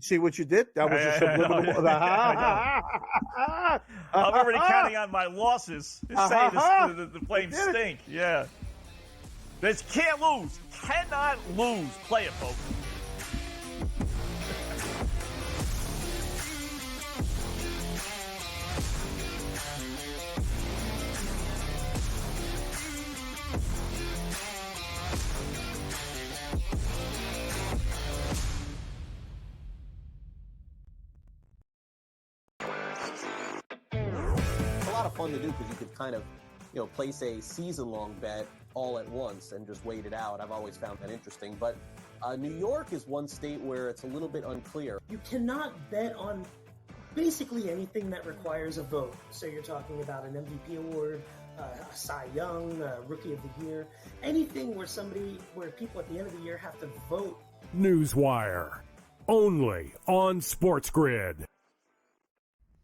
See what you did? That was a subliminal. I'm already counting on my losses. Saying the Flames stink. Yeah. This can't lose. Cannot lose. Play it, folks. Fun to do because you could kind of, place a season-long bet all at once and just wait it out. I've always found that interesting. But New York is one state where it's a little bit unclear. You cannot bet on basically anything that requires a vote. So you're talking about an MVP award, a Cy Young, Rookie of the Year, anything where people at the end of the year have to vote. Newswire, only on SportsGrid.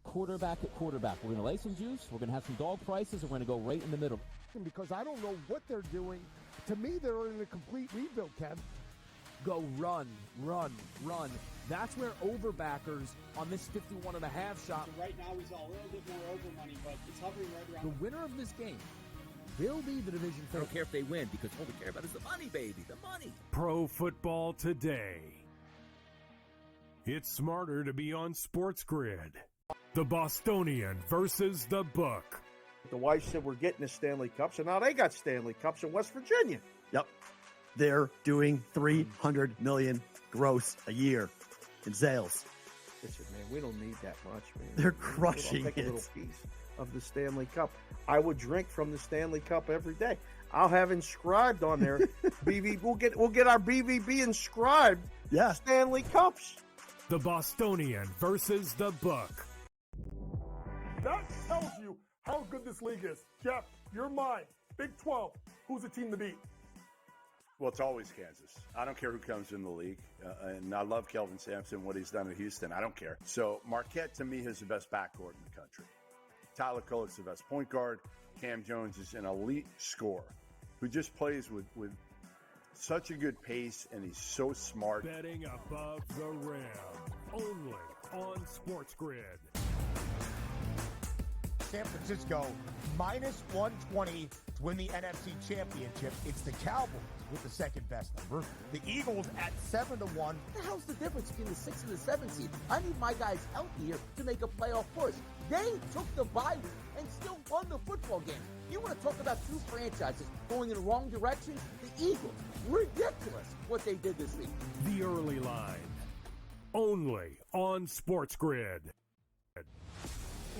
Quarterback at quarterback. We're going to lay some juice. We're going to have some dog prices. And we're going to go right in the middle. Because I don't know what they're doing. To me, they're in a complete rebuild, Kev. Go run. That's where overbackers on this 51.5 shot. Right now, he's a little bit more over money, but it's hovering right around. The winner of this game will be the division favorite. I don't care if they win because all we care about is the money, baby. The money. Pro Football Today. It's smarter to be on SportsGrid. The Bostonian versus the Book. The wife said we're getting the Stanley Cups, and now they got Stanley Cups in West Virginia. Yep. They're doing $300 million gross a year in sales. Listen, man, we don't need that much, man. They're crushing I'll take it. a little piece of the Stanley Cup. I would drink from the Stanley Cup every day. I'll have inscribed on there. We'll get our BVB inscribed. Yeah. Stanley Cups. The Bostonian versus the Book. That tells you how good this league is. Jeff, you're mine. Big 12. Who's the team to beat? Well, it's always Kansas. I don't care who comes in the league. And I love Kelvin Sampson, what he's done in Houston. I don't care. So Marquette, to me, is the best backcourt in the country. Tyler Kolek's the best point guard. Cam Jones is an elite scorer who just plays with such a good pace, and he's so smart. Betting above the rim. Only on SportsGrid. San Francisco minus 120 to win the NFC Championship. It's the Cowboys with the second best number. The Eagles at 7-1. What the hell's the difference between the 6th and the 7th seed? I need my guys healthy here to make a playoff push. They took the bye week and still won the football game. You want to talk about two franchises going in the wrong direction? The Eagles. Ridiculous what they did this week. The early line. Only on SportsGrid.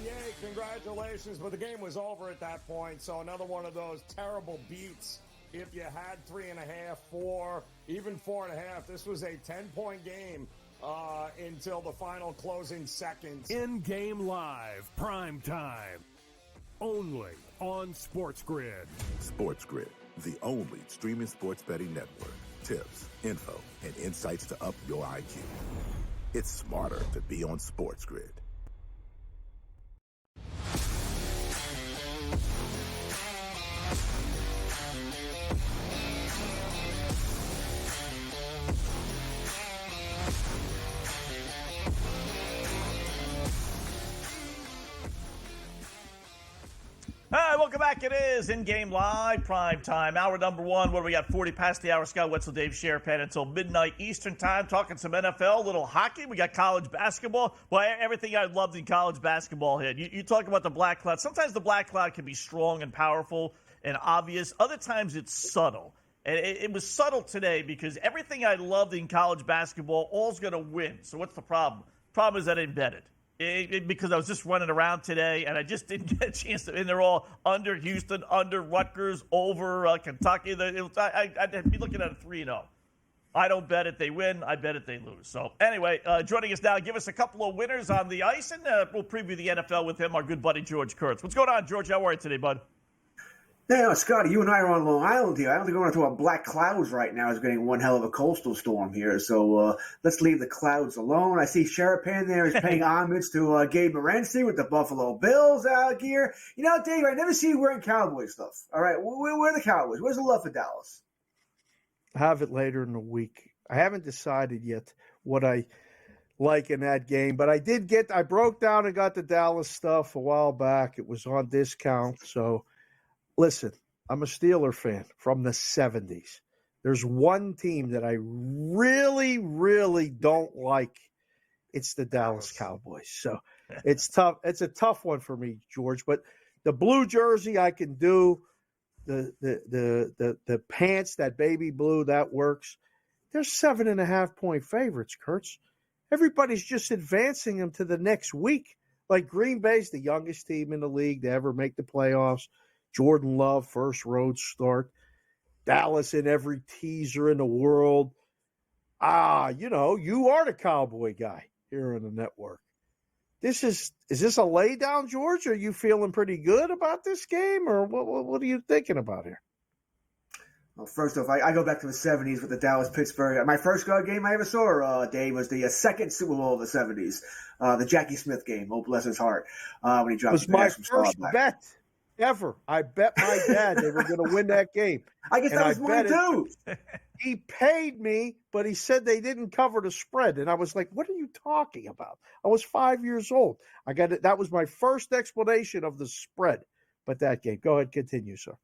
Yay, congratulations, but the game was over at that point, so another one of those terrible beats. If you had 3.5, 4, even 4.5, this was a 10-point game until the final closing seconds. InGame Live, PrimeTime. Only on SportsGrid. SportsGrid, the only streaming sports betting network. Tips, info, and insights to up your IQ. It's smarter to be on SportsGrid. right, welcome back. It is InGame Live, Prime Time. Hour number one. What do we got? 40 past the hour. Scott Wetzel, Dave Sharapan until midnight Eastern time. Talking some NFL, a little hockey. We got college basketball. Well, everything I loved in college basketball hit. You talk about the black cloud. Sometimes the black cloud can be strong and powerful and obvious. Other times it's subtle. And it was subtle today because everything I loved in college basketball, all's going to win. So what's the problem? Problem is I didn't bet it. Because I was just running around today, and I just didn't get a chance to. And they're all under Houston, under Rutgers, over Kentucky. I'd be looking at a 3-0. I don't bet it, they win. I bet it, they lose. So anyway, joining us now, give us a couple of winners on the ice, and we'll preview the NFL with him, our good buddy George Kurtz. What's going on, George? How are you today, bud? Yeah, Scotty, you and I are on Long Island here. I don't think we're going to talk about black clouds right now. It's getting one hell of a coastal storm here. So let's leave the clouds alone. I see Sharapan there is paying homage to Gabe Morency with the Buffalo Bills out here. You know, Dave, I never see you wearing Cowboy stuff. All right, where are the Cowboys? Where's the love for Dallas? Have it later in the week. I haven't decided yet what I like in that game, but I broke down and got the Dallas stuff a while back. It was on discount, so listen, I'm a Steeler fan from the 70s. There's one team that I really, really don't like. It's the Dallas Cowboys. So it's tough. It's a tough one for me, George. But the blue jersey I can do. The pants, that baby blue, that works. They're 7.5-point favorites, Kurtz. Everybody's just advancing them to the next week. Like Green Bay's the youngest team in the league to ever make the playoffs. Jordan Love, first road start. Dallas in every teaser in the world. You are the Cowboy guy here on the network. Is this a lay down, George? Are you feeling pretty good about this game, or what are you thinking about here? Well, first off, I go back to the 70s with the Dallas-Pittsburgh. My first game I ever saw, Dave, was the second Super Bowl of the 70s, the Jackie Smith game. Oh, bless his heart. When he dropped it was my first bet ever. I bet my dad they were going to win that game. I guess that was mine too. He paid me, but he said they didn't cover the spread. And I was like, what are you talking about? I was 5 years old. I got it. That was my first explanation of the spread. But that game. Go ahead, continue, sir.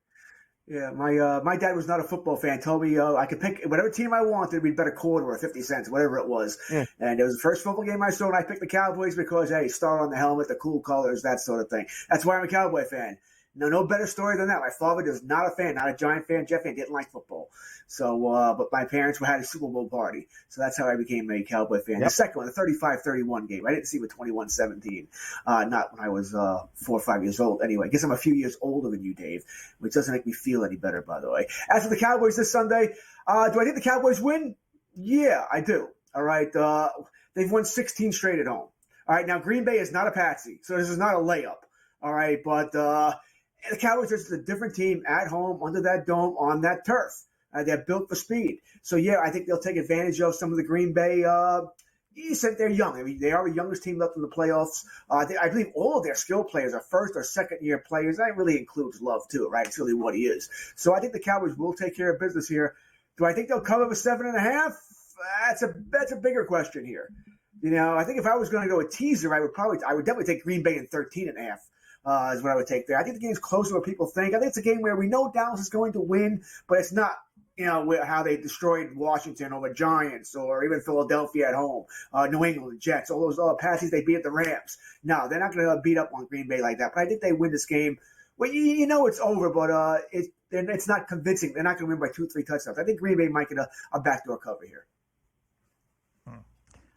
Yeah, my dad was not a football fan. Told me I could pick whatever team I wanted. We'd bet a quarter or 50 cents, whatever it was. Yeah. And it was the first football game I saw, and I picked the Cowboys because, hey, star on the helmet, the cool colors, that sort of thing. That's why I'm a Cowboy fan. No better story than that. My father was not a fan, not a Giant fan. Jeff fan, didn't like football. So, but my parents had a Super Bowl party. So that's how I became a Cowboy fan. Yep. The second one, the 35-31 game. I didn't see with 21-17. Not when I was 4 or 5 years old. Anyway, I guess I'm a few years older than you, Dave, which doesn't make me feel any better, by the way. As for the Cowboys this Sunday, do I think the Cowboys win? Yeah, I do. All right. They've won 16 straight at home. All right. Now, Green Bay is not a patsy, so this is not a layup. All right. But the Cowboys are just a different team at home under that dome on that turf. They're built for speed. So, yeah, I think they'll take advantage of some of the Green Bay. You said they're young. I mean, they are the youngest team left in the playoffs. I believe all of their skill players are first or second-year players. That really includes Love, too, right? It's really what he is. So I think the Cowboys will take care of business here. Do I think they'll cover the 7.5? That's a bigger question here. You know, I think if I was going to go a teaser, I would definitely take Green Bay in 13.5. Is what I would take there. I think the game's closer than what people think. I think it's a game where we know Dallas is going to win, but it's not, how they destroyed Washington over Giants or even Philadelphia at home, New England, Jets, all those passes they beat at the Rams. No, they're not going to beat up on Green Bay like that. But I think they win this game. Well, it's over, but it's not convincing. They're not going to win by 2-3 touchdowns. I think Green Bay might get a backdoor cover here.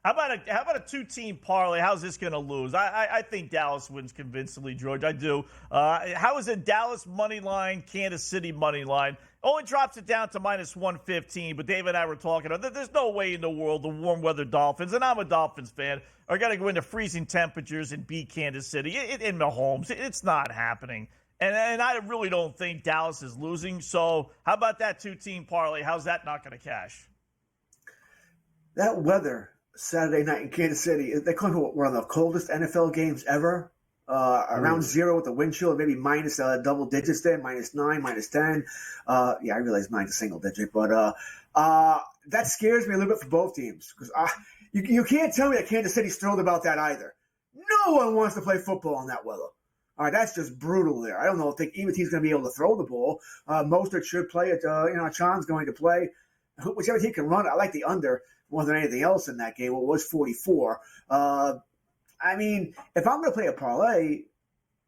How about a two-team parlay? How's this going to lose? I think Dallas wins convincingly, George. I do. How is it Dallas money line, Kansas City money line? Only drops it down to -115, but Dave and I were talking about there's no way in the world the warm weather Dolphins, and I'm a Dolphins fan, are going to go into freezing temperatures and beat Kansas City in Mahomes. It's not happening. And I really don't think Dallas is losing. So how about that two-team parlay? How's that not going to cash? That weather Saturday night in Kansas City, they call it one of the coldest NFL games ever. Around zero with the wind chill, maybe minus double digits there, -9, -10. I realize mine's a single digit, but that scares me a little bit for both teams because you can't tell me that Kansas City's thrilled about that either. No one wants to play football in that weather. All right, that's just brutal there. I don't know if either team's going to be able to throw the ball. Mostert should play it. Chan's going to play. Whichever team can run it. I like the under more than anything else in that game. Well, it was 44. I mean, if I'm going to play a parlay,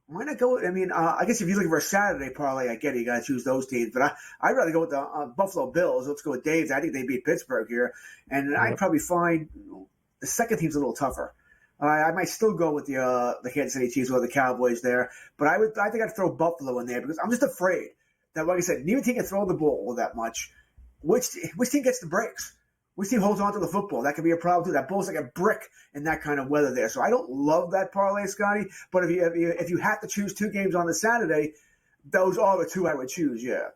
why not go? I mean, I guess if you're looking for a Saturday parlay, I get it. You got to choose those teams. But I'd rather go with the Buffalo Bills. Let's go with Dave's. I think they beat Pittsburgh here. And I'd probably find the second team's a little tougher. I might still go with the Kansas City Chiefs or the Cowboys there. But I think I'd throw Buffalo in there because I'm just afraid that, like I said, neither team can throw the ball that much. Which team gets the breaks? Which team holds on to the football? That could be a problem too. That ball's like a brick in that kind of weather there. So I don't love that parlay, Scotty. But if you have to choose two games on the Saturday, those are the two I would choose. Yeah.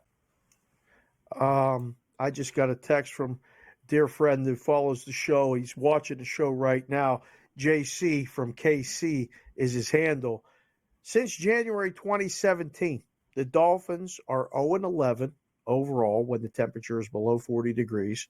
I just got a text from a dear friend who follows the show. He's watching the show right now. JC from KC is his handle. Since January 2017, the Dolphins are 0-11 overall when the temperature is below 40 degrees.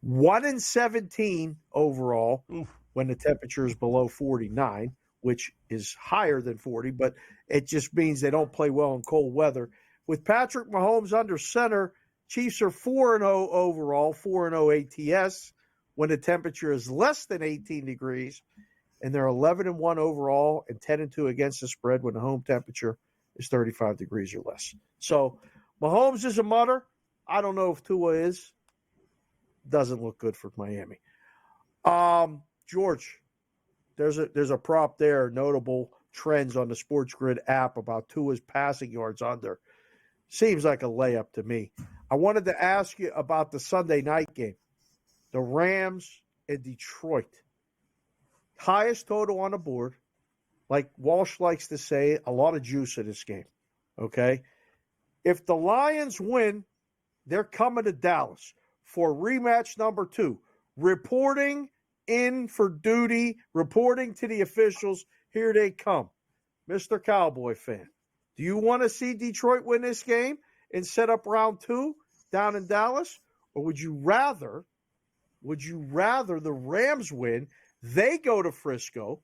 1-17 overall when the temperature is below 49, which is higher than 40, but it just means they don't play well in cold weather. With Patrick Mahomes under center, Chiefs are 4-0 overall, 4-0 ATS when the temperature is less than 18 degrees, and they're 11-1 overall and 10-2 against the spread when the home temperature is 35 degrees or less. So Mahomes is a mutter. I don't know if Tua is. Doesn't look good for Miami. George, there's a prop there, notable trends on the SportsGrid app about Tua's passing yards under. Seems like a layup to me. I wanted to ask you about the Sunday night game, the Rams and Detroit. Highest total on the board. Like Walsh likes to say, a lot of juice in this game. Okay? If the Lions win, they're coming to Dallas for rematch number 2. Reporting in for duty, reporting to the officials. Here they come. Mr. Cowboy fan, do you want to see Detroit win this game and set up round 2 down in Dallas? Or would you rather the Rams win, they go to Frisco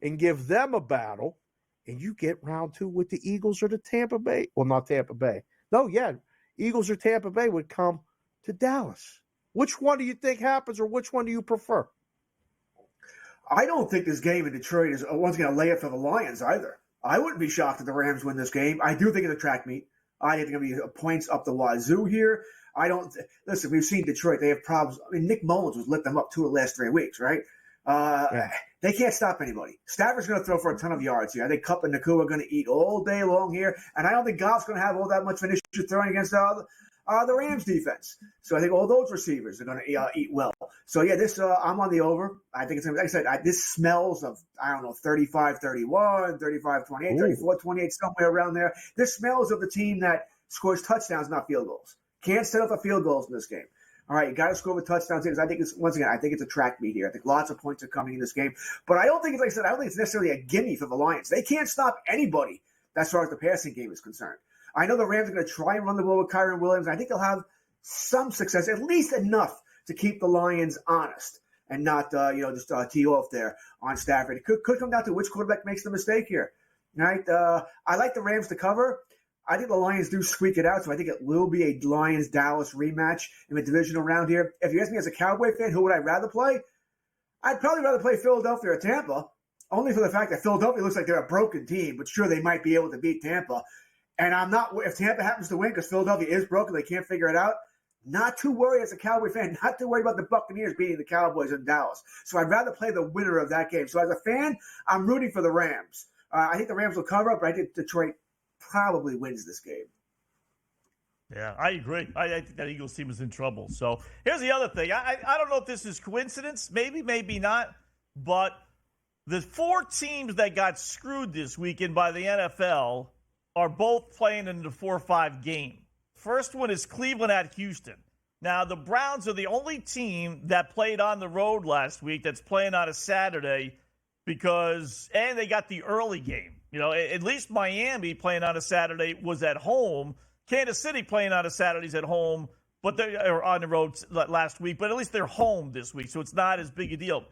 and give them a battle, and you get round 2 with the Eagles or the Tampa Bay? Well, not Tampa Bay. No, yeah, Eagles or Tampa Bay would come to Dallas. Which one do you think happens, or which one do you prefer? I don't think this game in Detroit is one's going to lay it for the Lions either. I wouldn't be shocked if the Rams win this game. I do think it's a track meet. I think it's going to be points up the wazoo here. Listen, we've seen Detroit. They have problems. I mean, Nick Mullins was lit them up 2 of the last 3 weeks, right? They can't stop anybody. Stafford's going to throw for a ton of yards here. I think Kupp and Nakua are going to eat all day long here. And I don't think Goff's going to have all that much of an issue throwing against the Rams defense. So I think all those receivers are going to eat well. So, yeah, I'm on the over. I think it's going to, like I said, this smells of, 35-31, 35-28, 34-28, somewhere around there. This smells of the team that scores touchdowns, not field goals. Can't set up the field goals in this game. All right, you got to score with touchdowns here because I think it's a track meet here. I think lots of points are coming in this game. But I don't think it's necessarily a gimme for the Lions. They can't stop anybody as far as the passing game is concerned. I know the Rams are going to try and run the ball with Kyren Williams. I think they'll have some success, at least enough to keep the Lions honest and not, just tee off there on Stafford. It could come down to which quarterback makes the mistake here. Right? I like the Rams to cover. I think the Lions do squeak it out, so I think it will be a Lions-Dallas rematch in the divisional round here. If you ask me as a Cowboy fan, who would I rather play? I'd probably rather play Philadelphia or Tampa, only for the fact that Philadelphia looks like they're a broken team, but sure, they might be able to beat Tampa. And if Tampa happens to win because Philadelphia is broken, they can't figure it out, not too worried as a Cowboy fan, not too worried about the Buccaneers beating the Cowboys in Dallas. So I'd rather play the winner of that game. So as a fan, I'm rooting for the Rams. I think the Rams will cover up, but I think Detroit probably wins this game. Yeah, I agree. I think that Eagles team is in trouble. So here's the other thing. I don't know if this is coincidence. Maybe not. But the 4 teams that got screwed this weekend by the NFL are both playing in the 4-5 game. First one is Cleveland at Houston. Now, the Browns are the only team that played on the road last week that's playing on a Saturday and they got the early game. At least Miami playing on a Saturday was at home. Kansas City playing on a Saturday's at home, but they are on the road last week. But at least they're home this week, so it's not as big a deal.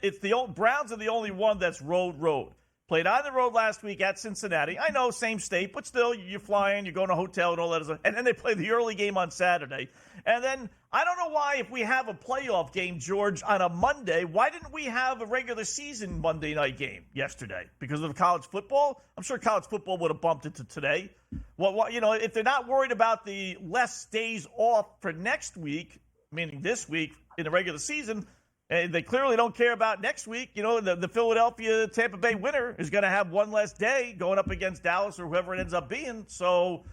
Browns are the only one that's road. Played on the road last week at Cincinnati. I know, same state, but still, you're flying, you're going to a hotel and all that. And then they play the early game on Saturday. And then, I don't know why, if we have a playoff game, George, on a Monday, why didn't we have a regular season Monday night game yesterday? Because of college football? I'm sure college football would have bumped it to today. Well, if they're not worried about the less days off for next week, meaning this week in the regular season, and they clearly don't care about next week. The Philadelphia-Tampa Bay winner is going to have one less day going up against Dallas or whoever it ends up being. So,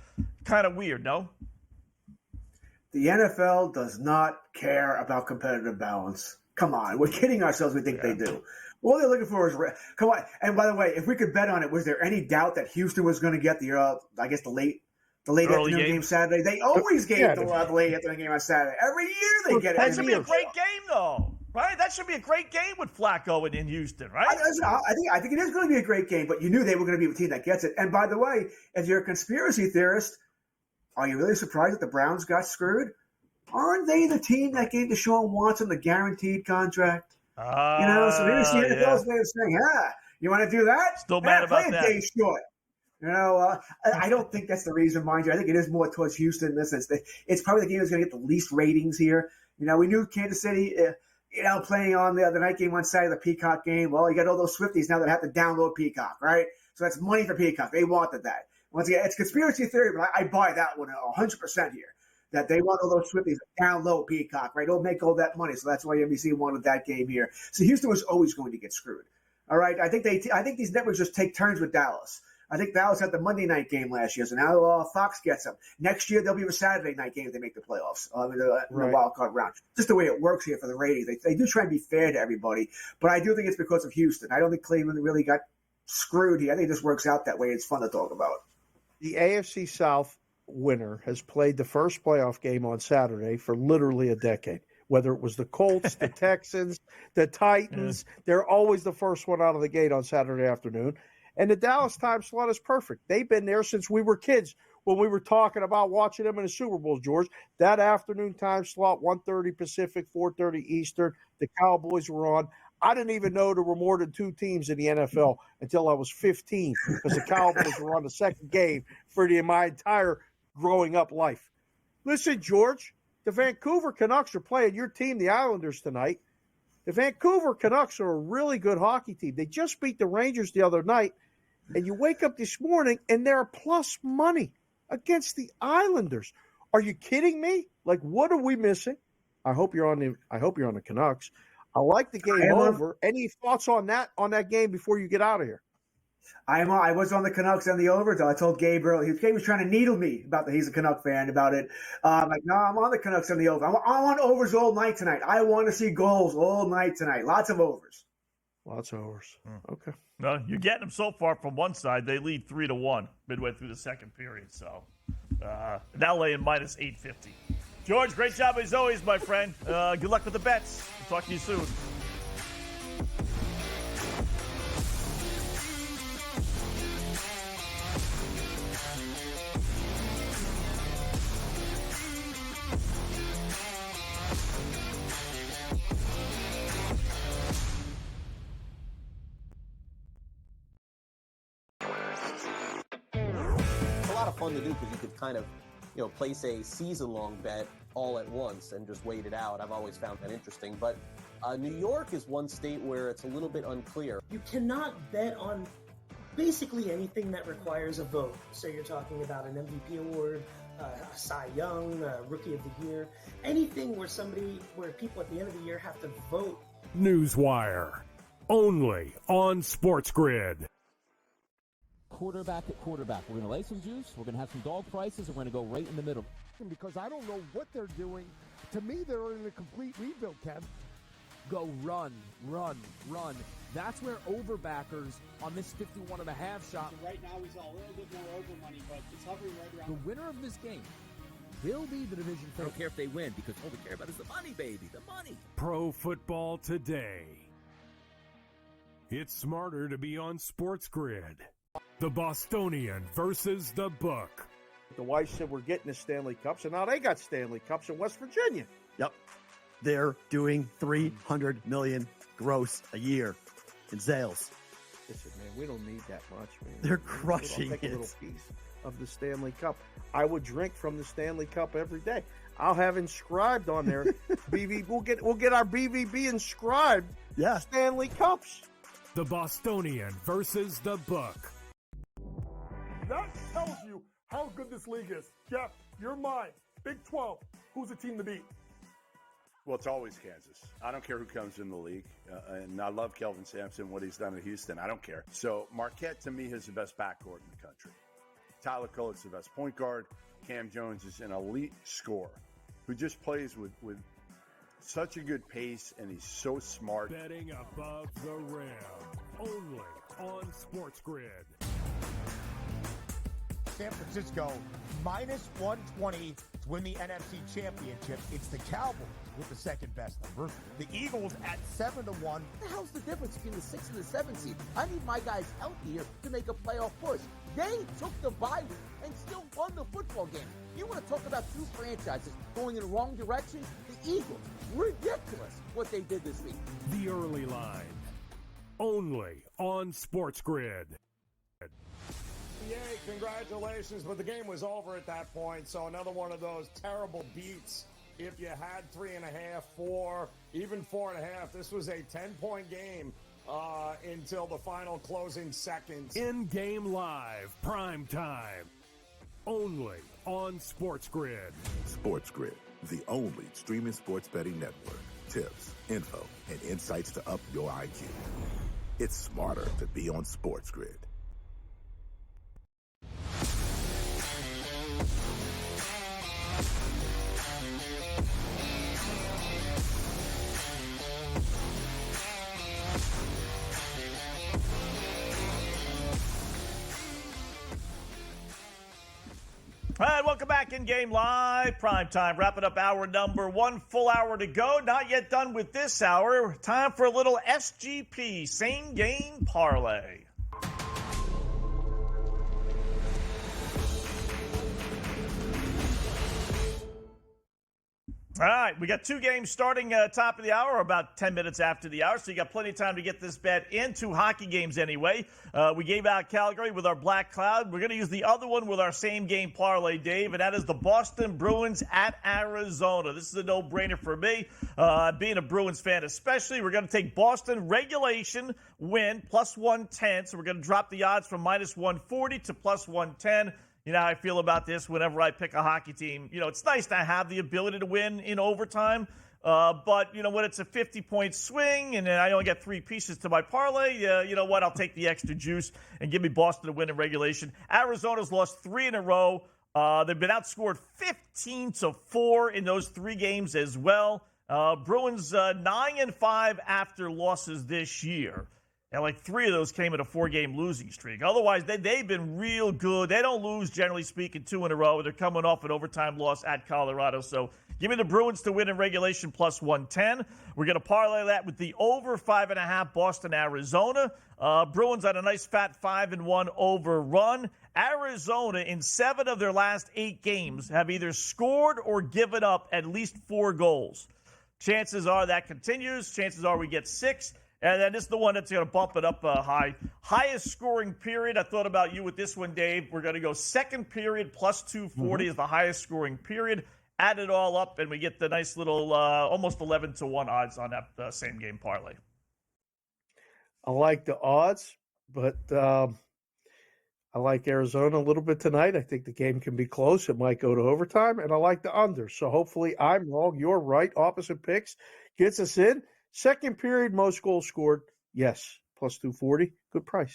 kind of weird, no? The NFL does not care about competitive balance. Come on. We're kidding ourselves. We think they do. All they're looking for is – come on. And by the way, if we could bet on it, was there any doubt that Houston was going to get the late afternoon game Saturday? They always gave the late afternoon game on Saturday. Every year they get it. That should be a great game, though. Right? That should be a great game with Flacco in Houston, right? I think it is going to be a great game, but you knew they were going to be the team that gets it. And by the way, if you're a conspiracy theorist, are you really surprised that the Browns got screwed? Aren't they the team that gave Deshaun Watson the guaranteed contract? So maybe it's the NFL's way of saying, you want to do that? Still mad about play that. A day short. I don't think that's the reason, mind you. I think it is more towards Houston in this sense. It's probably the game that's going to get the least ratings here. We knew Kansas City – playing on the night game on Saturday, the Peacock game. Well, you got all those Swifties now that have to download Peacock, right? So that's money for Peacock. They wanted that. Once again, it's conspiracy theory, but I buy that one 100% here. That they want all those Swifties to download Peacock, right? They'll make all that money. So that's why NBC wanted that game here. So Houston was always going to get screwed. All right. I think these networks just take turns with Dallas. I think Dallas had the Monday night game last year, so now Fox gets them. Next year, they'll be a Saturday night game if they make the playoffs in the wild card round. Just the way it works here for the ratings. They do try and be fair to everybody, but I do think it's because of Houston. I don't think Cleveland really got screwed here. I think it just works out that way. It's fun to talk about. The AFC South winner has played the first playoff game on Saturday for literally a decade. Whether it was the Colts, the Texans, the Titans, they're always the first one out of the gate on Saturday afternoon. And the Dallas time slot is perfect. They've been there since we were kids when we were talking about watching them in the Super Bowl, George. That afternoon time slot, 1:30 Pacific, 4:30 Eastern, the Cowboys were on. I didn't even know there were more than two teams in the NFL until I was 15 because the Cowboys were on the second game for my entire growing up life. Listen, George, the Vancouver Canucks are playing your team, the Islanders, tonight. The Vancouver Canucks are a really good hockey team. They just beat the Rangers the other night, and you wake up this morning and they're plus money against the Islanders. Are you kidding me? Like, what are we missing? I hope you're on the Canucks. I like the game over. Any thoughts on that game before you get out of here? I was on the Canucks on the over. I told Gabriel, he was trying to needle me about that. He's a Canuck fan about it. I'm like, no, I'm on the Canucks on the over. I'm on overs all night tonight. I want to see goals all night tonight. Lots of overs. Lots of overs. Okay. No, you're getting them so far from one side. They lead 3-1 midway through the second period. So now laying minus 850. George, great job as always, my friend. Good luck with the bets. We'll talk to you soon. Fun to do because you could kind of, place a season-long bet all at once and just wait it out. I've always found that interesting. But New York is one state where it's a little bit unclear. You cannot bet on basically anything that requires a vote. So you're talking about an MVP award, a Cy Young, Rookie of the Year, anything where people at the end of the year have to vote. Newswire, only on SportsGrid. Quarterback at quarterback. We're going to lay some juice. We're going to have some dog prices, and we're going to go right in the middle. Because I don't know what they're doing. To me, they're in a complete rebuild, Kev. Go run. That's where overbackers on this 51.5 shot. Right now, he's a little bit more over money, but it's hovering right around. The winner of this game will be the division. I don't care if they win, because all we care about is the money, baby. The money. Pro Football Today. It's smarter to be on SportsGrid. The Bostonian versus the Book. The wife said we're getting the Stanley Cups, and now they got Stanley Cups in West Virginia. Yep. They're doing $300 million gross a year in sales. Listen, man, we don't need that much, man. They're crushing I'll take a little it. piece of the Stanley Cup. I would drink from the Stanley Cup every day. I'll have inscribed on there. We'll get our BVB inscribed. Yeah. Stanley Cups. The Bostonian versus the Book. That tells you how good this league is. Jeff, you're mine. Big 12. Who's the team to beat? Well, it's always Kansas. I don't care who comes in the league. And I love Kelvin Sampson, what he's done at Houston. I don't care. So Marquette, to me, is the best backcourt in the country. Tyler Kolek's the best point guard. Cam Jones is an elite scorer who just plays with such a good pace, and he's so smart. Betting above the rim. Only on SportsGrid. San Francisco minus 120 to win the NFC Championship. It's the Cowboys with the second best number. The Eagles at 7-1. What the hell's the difference between the 6th and the 7th seed? I need my guys healthy here to make a playoff push. They took the bye week and still won the football game. You want to talk about two franchises going in the wrong direction? The Eagles. Ridiculous what they did this week. The early line. Only on SportsGrid. Yay, congratulations, but the game was over at that point, so another one of those terrible beats. If you had 3.5, 4, even 4.5, this was a 10-point game until the final closing seconds. InGame Live, PrimeTime. Only on SportsGrid. SportsGrid, the only streaming sports betting network. Tips, info, and insights to up your IQ. It's smarter to be on SportsGrid. All right, welcome back in Game Live, Primetime. Wrapping up hour number 1, full hour to go. Not yet done with this hour. Time for a little SGP, same game parlay. All right, we got 2 games starting top of the hour, about 10 minutes after the hour, so you got plenty of time to get this bet into hockey games anyway. We gave out Calgary with our Black Cloud. We're going to use the other one with our same game parlay, Dave, and that is the Boston Bruins at Arizona. This is a no-brainer for me, being a Bruins fan especially. We're going to take Boston regulation win, plus 110, so we're going to drop the odds from minus 140 to plus 110. You know how I feel about this whenever I pick a hockey team. You know, it's nice to have the ability to win in overtime. But, you know, when it's a 50-point swing and I only get 3 pieces to my parlay, you know what? I'll take the extra juice and give me Boston to win in regulation. Arizona's lost 3 in a row. They've been outscored 15-4 in those 3 games as well. Bruins 9-5 after losses this year. And like 3 of those came in a 4-game losing streak. Otherwise, they've been real good. They don't lose, generally speaking, 2 in a row. They're coming off an overtime loss at Colorado. So give me the Bruins to win in regulation plus 110. We're going to parlay that with the over 5.5 Boston, Arizona. Bruins on a nice fat 5-1 over run. Arizona, in 7 of their last 8 games, have either scored or given up at least 4 goals. Chances are that continues. Chances are we get 6. And then this is the one that's going to bump it up high. Highest scoring period. I thought about you with this one, Dave. We're going to go second period plus 240 is the highest scoring period. Add it all up, and we get the nice little almost 11-1 odds on that same game parlay. I like the odds, but I like Arizona a little bit tonight. I think the game can be close. It might go to overtime, and I like the under. So hopefully I'm wrong. You're right. Opposite picks gets us in. Second period, most goals scored. Yes, plus 240. Good price.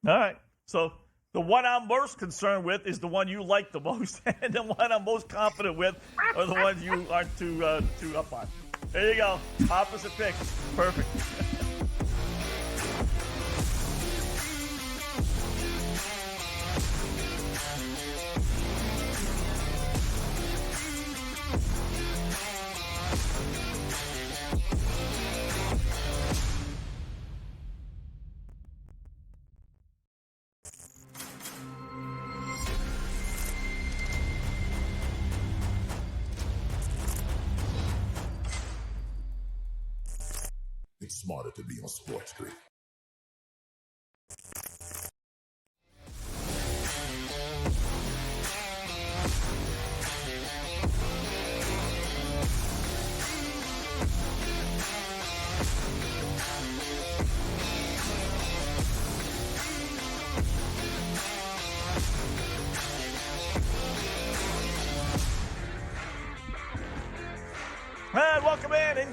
All right. So the one I'm most concerned with is the one you like the most, and the one I'm most confident with are the ones you aren't too up on. There you go. Opposite picks. Perfect. It's smarter to be on SportsGrid.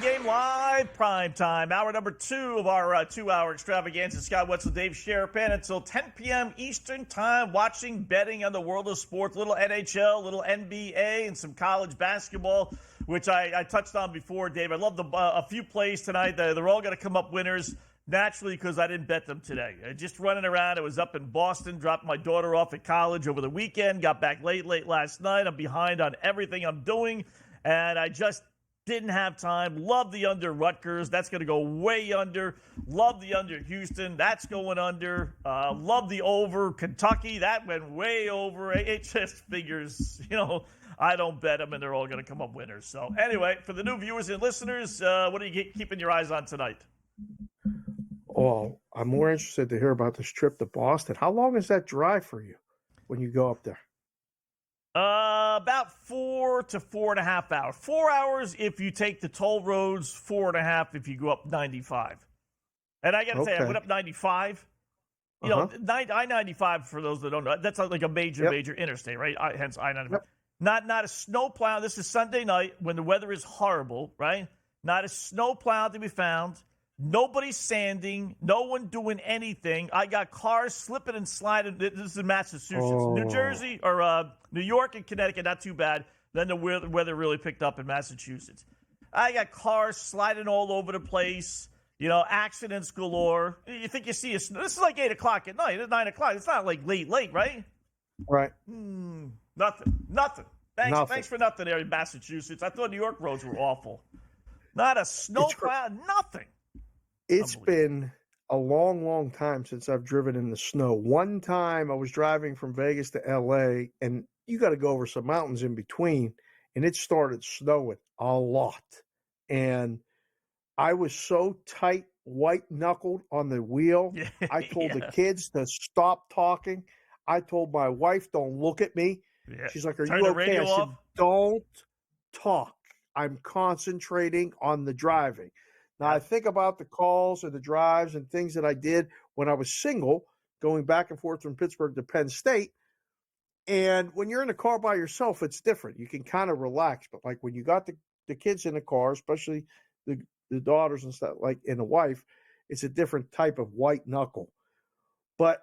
InGame Live Prime Time, hour number 2 of our 2-hour extravaganza. Scott Wetzel, Dave Sharapan until 10 p.m. Eastern Time, watching, betting on the world of sports. Little NHL, little NBA, and some college basketball, which I touched on before, Dave. I love a few plays tonight. They're all going to come up winners, naturally, because I didn't bet them today. Just running around. I was up in Boston, dropped my daughter off at college over the weekend, got back late last night. I'm behind on everything I'm doing, and I just didn't have time. Love the under Rutgers. That's going to go way under. Love the under Houston. That's going under. Love the over Kentucky. That went way over. It just figures, I don't bet them, and they're all going to come up winners. So anyway, for the new viewers and listeners, what are you keeping your eyes on tonight? Oh, I'm more interested to hear about this trip to Boston. How long is that drive for you when you go up there? About 4 to 4.5 hours. 4 hours if you take the toll roads, 4.5 if you go up 95. And I got to say, I went up 95. I-95, for those that don't know, that's like a major interstate, right? Hence I-95. Yep. Not a snow plow. This is Sunday night when the weather is horrible, right? Not a snow plow to be found. Nobody's sanding. No one doing anything. I got cars slipping and sliding. This is in Massachusetts. New Jersey or New York and Connecticut, not too bad. Then the weather really picked up in Massachusetts. I got cars sliding all over the place. Accidents galore. You think you see this is like 8 o'clock at night. It's 9 o'clock. It's not like late, right? Right. Nothing. Thanks for nothing there in Massachusetts. I thought New York roads were awful. Not a snow plow, nothing. It's been a long, long time since I've driven in the snow. One time I was driving from Vegas to L.A., and you got to go over some mountains in between, and it started snowing a lot. And I was so tight, white-knuckled on the wheel. I told the kids to stop talking. I told my wife, don't look at me. Yeah. She's like, are you okay? I said, don't talk. I'm concentrating on the driving. Now, I think about the calls and the drives and things that I did when I was single, going back and forth from Pittsburgh to Penn State. And when you're in the car by yourself, it's different. You can kind of relax. But like when you got the kids in the car, especially the daughters and stuff, like and the wife, it's a different type of white knuckle. But,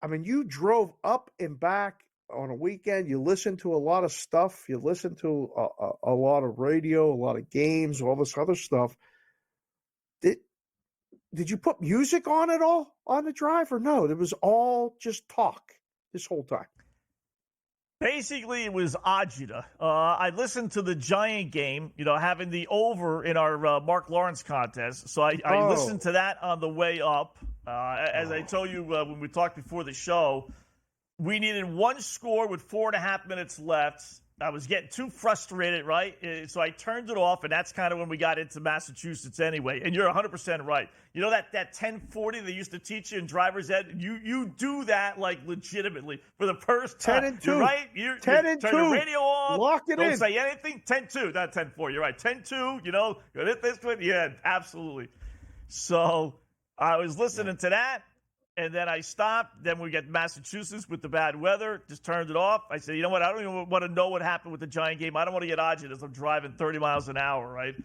I mean, you drove up and back on a weekend. You listen to a lot of stuff. You listen to a lot of radio, a lot of games, all this other stuff. Did you put music on at all on the drive or no? It was all just talk this whole time. Basically, it was agita. I listened to the Giant game, having the over in our Mark Lawrence contest. So I listened to that on the way up. As I told you when we talked before the show, we needed one score with 4.5 minutes left. I was getting too frustrated, right? So I turned it off, and that's kind of when we got into Massachusetts anyway. And you're 100% right. You know that 1040 they used to teach you in driver's ed? You do that, like, legitimately for the first time. 10 and 2. You're right? You 10 and 2. Turn the radio off. Lock it Don't in. say anything. 10-2, not 10-4. You're right. 10-2, go hit this one. Yeah, absolutely. So I was listening to that. And then I stopped. Then we get Massachusetts with the bad weather. Just turned it off. I said, you know what? I don't even want to know what happened with the Giant game. I don't want to get agitated as I'm driving 30 miles an hour, right?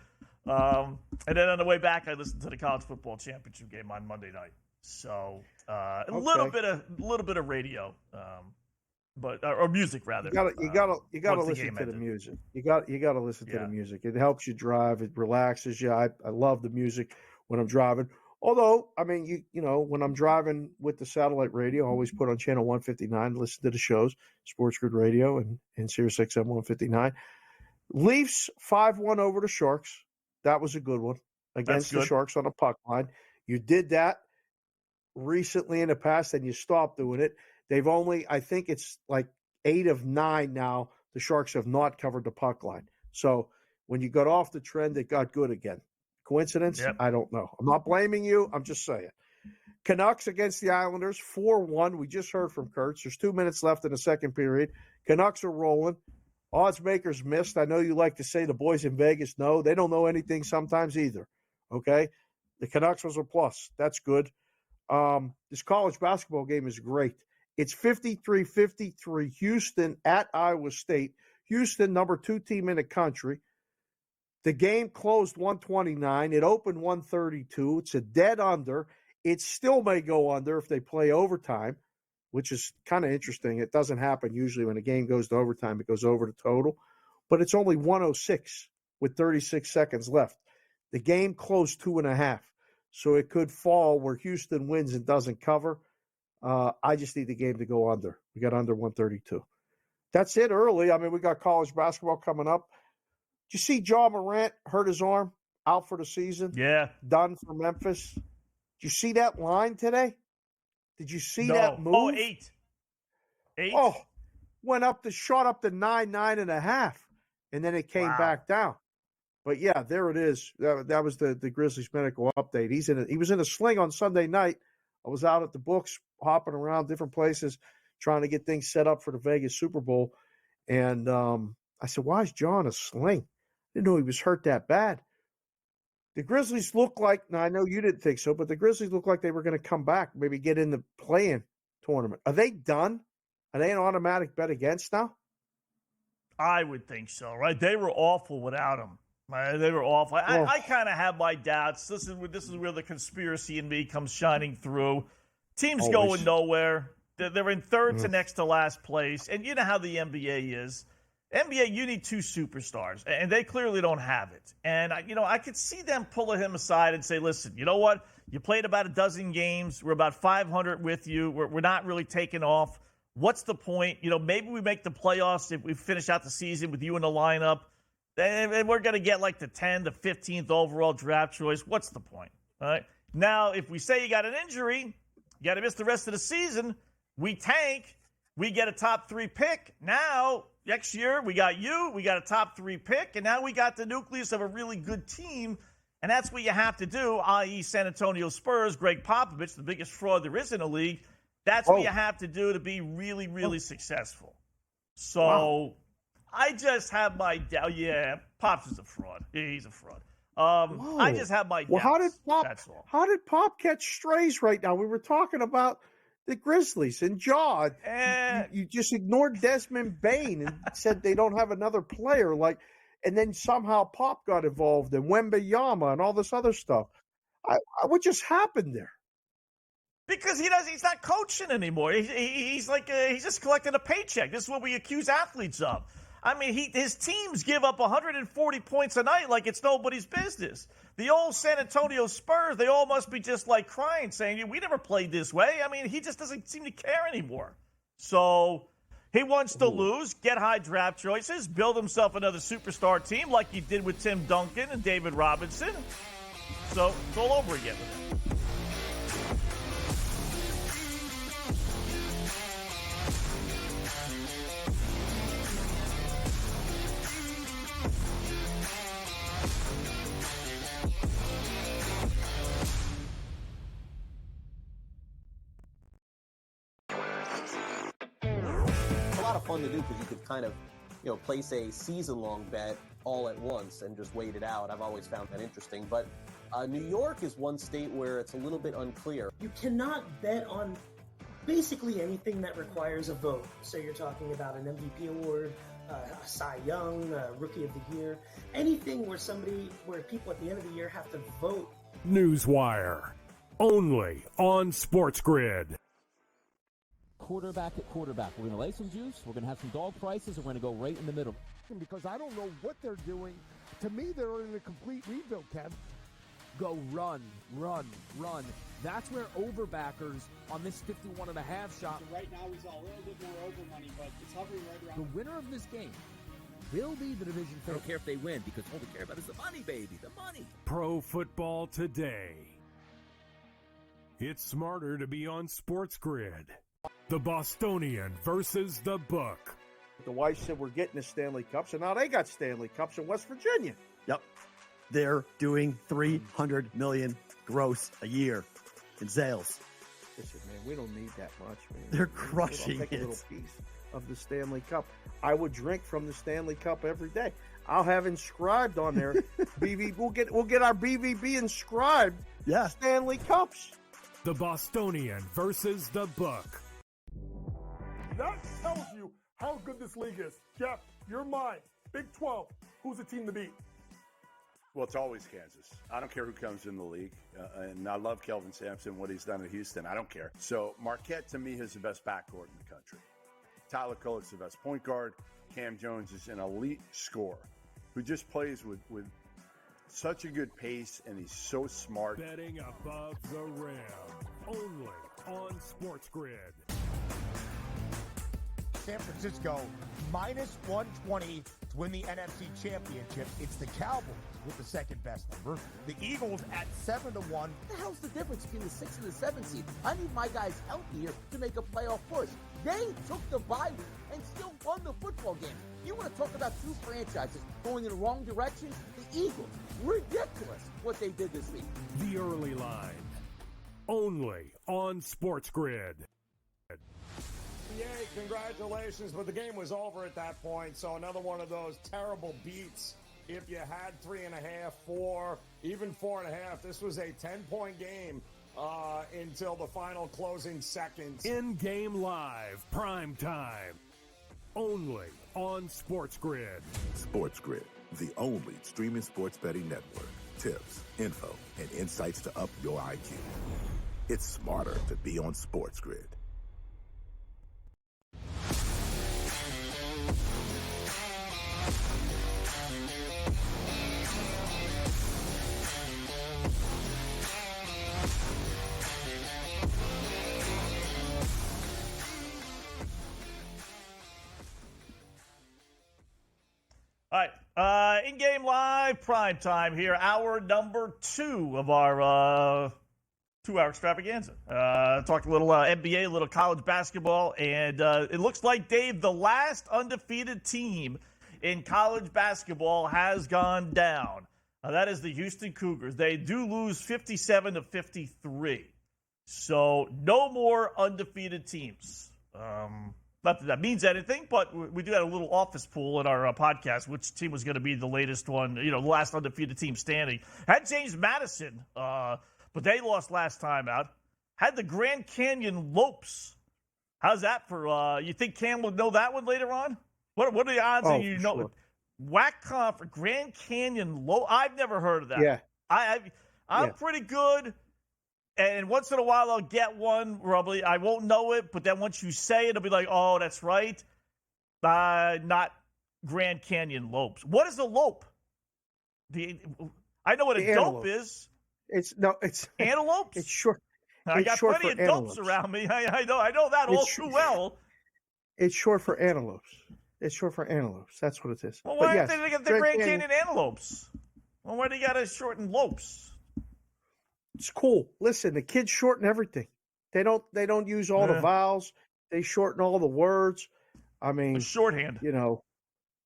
And then on the way back, I listened to the college football championship game on Monday night. So a little bit of radio, or music rather. You gotta listen to the music. You got to listen to the music. It helps you drive. It relaxes you. I love the music when I'm driving. Although, I mean, when I'm driving with the satellite radio, I always put on channel 159, listen to the shows, SportsGrid Radio and Sirius XM 159. Leafs 5-1 over the Sharks. That was a good one against the Sharks on the puck line. You did that recently in the past, and you stopped doing it. They've only, I think it's like 8 of 9 now, the Sharks have not covered the puck line. So when you got off the trend, it got good again. Coincidence? Yep. I don't know. I'm not blaming you. I'm just saying. Canucks against the Islanders, 4-1. We just heard from Kurtz. There's 2 minutes left in the second period. Canucks are rolling. Odds makers missed. I know you like to say the boys in Vegas know. They don't know anything sometimes either. Okay? The Canucks was a plus. That's good. This college basketball game is great. It's 53-53 Houston at Iowa State. Houston, number 2 team in the country. The game closed 129. It opened 132. It's a dead under. It still may go under if they play overtime, which is kind of interesting. It doesn't happen usually when a game goes to overtime. It goes over the total. But it's only 106 with 36 seconds left. The game closed 2.5. So it could fall where Houston wins and doesn't cover. I just need the game to go under. We got under 132. That's it early. I mean, we got college basketball coming up. Did you see Ja Morant hurt his arm, out for the season? Yeah. Done for Memphis. Did you see that line today? Did you see that move? Oh, 8. Oh, shot up to 9.5, and then it came back down. But yeah, there it is. That was the Grizzlies medical update. He was in a sling on Sunday night. I was out at the books, hopping around different places, trying to get things set up for the Vegas Super Bowl. And I said, "Why is John a sling?" Didn't know he was hurt that bad. The Grizzlies look like, now I know you didn't think so, but the Grizzlies look like they were going to come back, maybe get in the play-in tournament. Are they done? Are they an automatic bet against now? I would think so, right? They were awful without him. They were awful. I kind of have my doubts. This is where the conspiracy in me comes shining through. Teams going nowhere. They're in third to next to last place. And you know how the NBA is. NBA, you need 2 superstars, and they clearly don't have it. And, I could see them pulling him aside and say, listen, you know what? You played about a dozen games. We're about 500 with you. We're not really taking off. What's the point? Maybe we make the playoffs if we finish out the season with you in the lineup. And we're going to get like the 10th, the 15th overall draft choice. What's the point? All right. Now, if we say you got an injury, you got to miss the rest of the season, we tank, we get a top 3 pick. Now, next year, we got a top 3 pick, and now we got the nucleus of a really good team. And that's what you have to do, i.e. San Antonio Spurs, Greg Popovich, the biggest fraud there is in the league. That's what you have to do to be really, really successful. So I just have my doubt. Yeah, Pops is a fraud. He's a fraud. I just have my doubts. That's all. How did Pop catch strays right now? We were talking about the Grizzlies and Jaw. You just ignored Desmond Bain and said they don't have another player. And then somehow Pop got involved and Wembayama and all this other stuff. What just happened there? Because he's not coaching anymore. He's just collecting a paycheck. This is what we accuse athletes of. I mean, his teams give up 140 points a night like it's nobody's business. The old San Antonio Spurs, they all must be just like crying, saying, we never played this way. I mean, he just doesn't seem to care anymore. So he wants to lose, get high draft choices, build himself another superstar team like he did with Tim Duncan and David Robinson. So it's all over again with him. Fun to do because you could kind of, place a season-long bet all at once and just wait it out. I've always found that interesting. But New York is one state where it's a little bit unclear. You cannot bet on basically anything that requires a vote. So you're talking about an MVP award, a Cy Young, Rookie of the Year, anything where people at the end of the year have to vote. Newswire, only on SportsGrid. Quarterback at quarterback. We're going to lay some juice. We're going to have some dog prices, and we're going to go right in the middle. Because I don't know what they're doing. To me, they're in a complete rebuild, Kev. Go run, run, run. That's where overbackers on this 51.5 shot. Right now, he's a little bit more over money, but it's hovering right around. The winner of this game will be the division favorite. I don't care if they win, because all we care about is the money, baby, the money. Pro Football Today. It's smarter to be on SportsGrid. The Bostonian versus the Book. The wife said we're getting the Stanley Cups, and now they got Stanley Cups in West Virginia. Yep. They're doing $300 million gross a year in sales. Listen, man, we don't need that much, man. They're crushing I'll take it. a little piece of the Stanley Cup. I would drink from the Stanley Cup every day. I'll have inscribed on there. We'll get our BVB inscribed. Yeah. Stanley Cups. The Bostonian versus the Book. That tells you how good this league is. Jeff, you're mine. Big 12. Who's the team to beat? Well, it's always Kansas. I don't care who comes in the league. And I love Kelvin Sampson, what he's done at Houston. I don't care. So Marquette, to me, is the best backcourt in the country. Tyler Kolek's the best point guard. Cam Jones is an elite scorer who just plays with such a good pace, and he's so smart. Betting above the rim, only on SportsGrid. San Francisco minus 120 to win the NFC Championship. It's the Cowboys with the second best number. The Eagles at 7-1. What the hell's the difference between the 6 and the 7 seed? I need my guys healthy here to make a playoff push. They took the bye week and still won the football game. You want to talk about two franchises going in the wrong direction? The Eagles. Ridiculous what they did this week. The early line, only on SportsGrid. Yay, congratulations, but the game was over at that point, so another one of those terrible beats. If you had 3.5, 4, even 4.5, this was a 10-point game until the final closing seconds. InGame Live, PrimeTime, only on SportsGrid. SportsGrid, the only streaming sports betting network. Tips, info, and insights to up your IQ. It's smarter to be on SportsGrid. All right, in-game live, prime time here, hour number 2 of our 2-hour extravaganza. Talked a little NBA, a little college basketball, and it looks like, Dave, the last undefeated team in college basketball has gone down. That is the Houston Cougars. They do lose 57-53. So no more undefeated teams. Not that that means anything, but we do have a little office pool in our podcast, which team was going to be the latest one, the last undefeated team standing. Had James Madison, but they lost last time out. Had the Grand Canyon Lopes. How's that for, you think Cam will know that one later on? What are the odds that you know? Sure. WAC Conference, Grand Canyon Lopes. I've never heard of that. Yeah. I'm pretty good. And once in a while, I'll get one. Probably I won't know it, but then once you say it, it'll be like, oh, that's right. Not Grand Canyon Lopes. What is a lope? I know what a dope is. It's antelopes. It's short. I got short plenty of antelopes. dopes around me. I know that all too well. It's short for antelopes. It's short for antelopes. That's what it is. Well, why did they get the Grand Canyon antelopes? Well, why do you got to shorten lopes? It's cool. Listen, the kids shorten everything. They don't use all the vowels. They shorten all the words. I mean, the shorthand.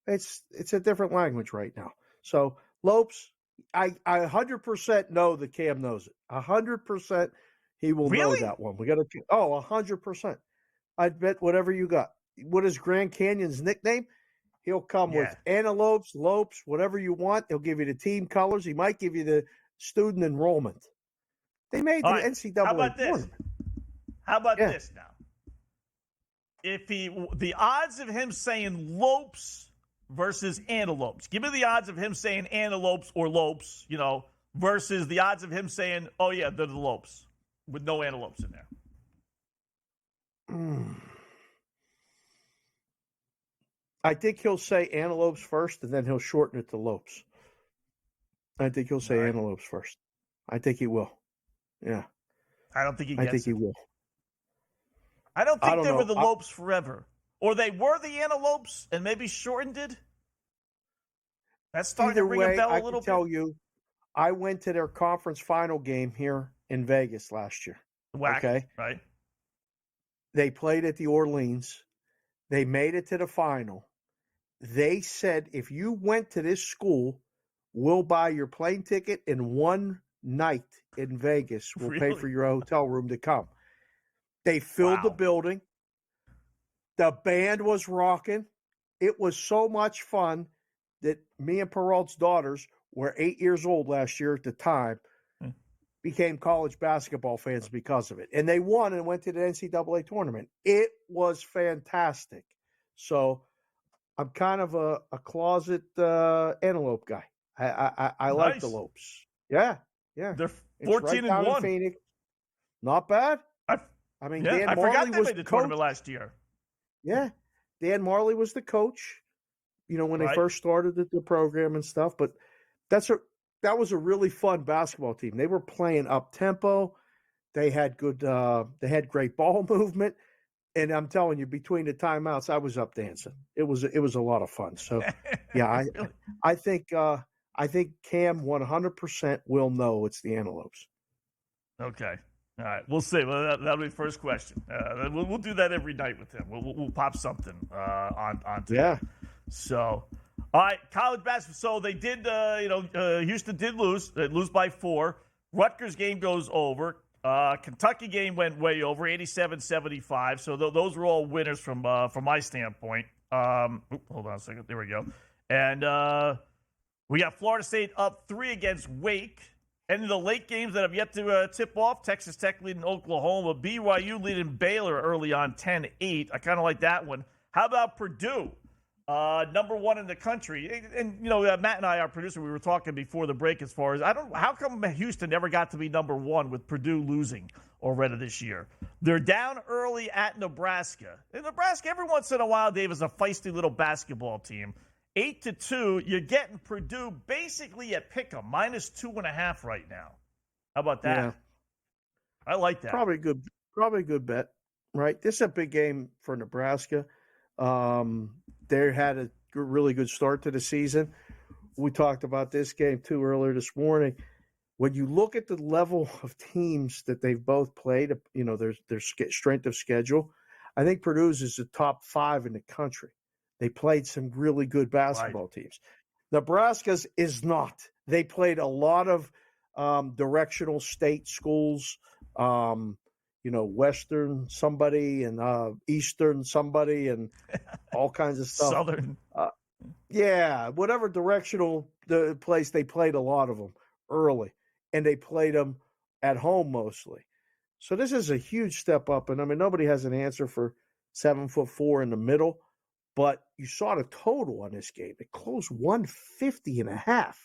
It's a different language right now. So Lopes, I 100% know that Cam knows it. 100% he will know that one. We got to 100%. I'd bet whatever you got. What is Grand Canyon's nickname? He'll come with antelopes, lopes, whatever you want. He'll give you the team colors. He might give you the student enrollment. They made the NCAA How about tournament. this? How about this now? If the odds of him saying lopes versus antelopes, give me the odds of him saying antelopes or lopes, versus the odds of him saying, oh yeah, they're the lopes with no antelopes in there. I think he'll say antelopes first, and then he'll shorten it to lopes. I think he'll say antelopes first. I think he will. Yeah. I don't think he I think he will. I don't think they were the lopes forever. Or they were the antelopes and maybe shortened it. That's starting to ring a bell a little bit. I can tell you, I went to their conference final game here in Vegas last year. Okay. Right. They played at the Orleans. They made it to the final. They said, if you went to this school, we'll buy your plane ticket and one night in Vegas. We'll pay for your hotel room to come. They filled the building. The band was rocking. It was so much fun that me and Peralt's daughters were 8 years old last year at the time, became college basketball fans because of it. And they won and went to the NCAA tournament. It was fantastic. So I'm kind of a closet antelope guy. I like the Lopes. Yeah. They're It's 14 right and down 1. In Phoenix. Not bad. I mean, Dan I Marley forgot they was made the coach. tournament last year. Yeah, Dan Marley was the coach. When they first started the program and stuff. But that was a really fun basketball team. They were playing up tempo. They had great ball movement. And I'm telling you, between the timeouts, I was up dancing. It was a lot of fun. So, yeah, I think Cam 100% will know it's the Antelopes. Okay, all right, we'll see. Well, that'll be the first question. We'll do that every night with him. We'll pop something on. Yeah. So, all right, college basketball. So they did. Houston did lose. They lose by 4. Rutgers game goes over. Kentucky game went way over, 87-75. So those were all winners from my standpoint. Hold on a second. There we go. And we got Florida State up 3 against Wake. And in the late games that have yet to tip off, Texas Tech leading Oklahoma, BYU leading Baylor early on 10-8. I kind of like that one. How about Purdue? Number 1 in the country. And, Matt and I, our producer, we were talking before the break as far as, how come Houston never got to be number 1 with Purdue losing already this year? They're down early at Nebraska. And Nebraska, every once in a while, Dave, is a feisty little basketball team. 8-2, you're getting Purdue basically at pick 'em, -2.5 right now. How about that? Yeah. I like that. Probably a good bet, right? This is a big game for Nebraska. They had a really good start to the season. We talked about this game too earlier this morning. When you look at the level of teams that they've both played, their strength of schedule, I think Purdue's is the top 5 in the country. They played some really good basketball teams. Nebraska's is not. They played a lot of directional state schools, Western somebody and Eastern somebody and all kinds of stuff. Southern. Whatever directional the place, they played a lot of them early, and they played them at home mostly. So this is a huge step up, and nobody has an answer for 7'4" in the middle, but you saw the total on this game. It closed 150.5.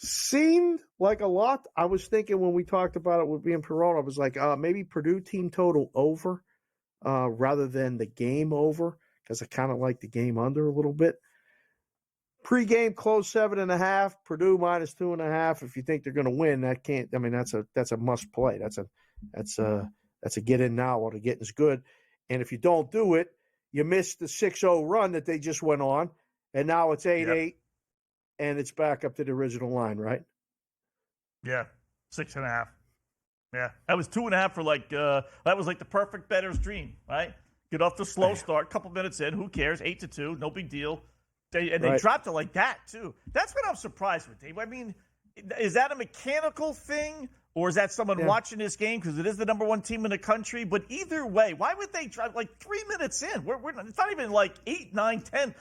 Seemed like a lot. I was thinking when we talked about it with being Peralta, I was like, maybe Purdue team total over rather than the game over, because I kind of like the game under a little bit. Pre-game closed 7.5. Purdue -2.5. If you think they're going to win, that's a must play. That's a get in now while the getting's good. And if you don't do it, you miss the 6-0 run that they just went on, and now it's 8-8. And it's back up to the original line, right? Yeah, 6.5. Yeah, that was 2.5 for that was like the perfect bettor's dream, right? Get off the slow start, couple minutes in, who cares? 8-2, no big deal. They dropped it like that too. That's what I'm surprised with, Dave. Is that a mechanical thing, or is that someone watching this game because it is the number 1 team in the country? But either way, why would they drive 3 minutes in? It's not even 8, 9, 10.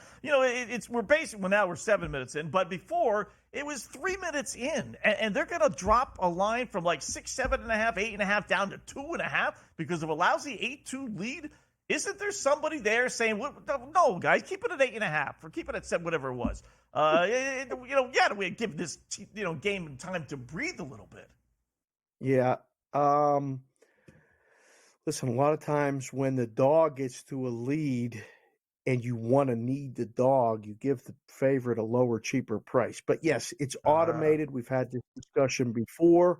We're basically now we're 7 minutes in, but before it was 3 minutes in, and they're going to drop a line from 6, 7.5, 8.5 down to 2.5 because of a lousy 8-2 lead. Isn't there somebody there saying, no, guys, keep it at 8.5 or keep it at 7, whatever it was? We give this game time to breathe a little bit. Yeah. Listen, a lot of times when the dog gets to a lead and you want to need the dog, you give the favorite a lower, cheaper price. But yes, it's automated. We've had this discussion before.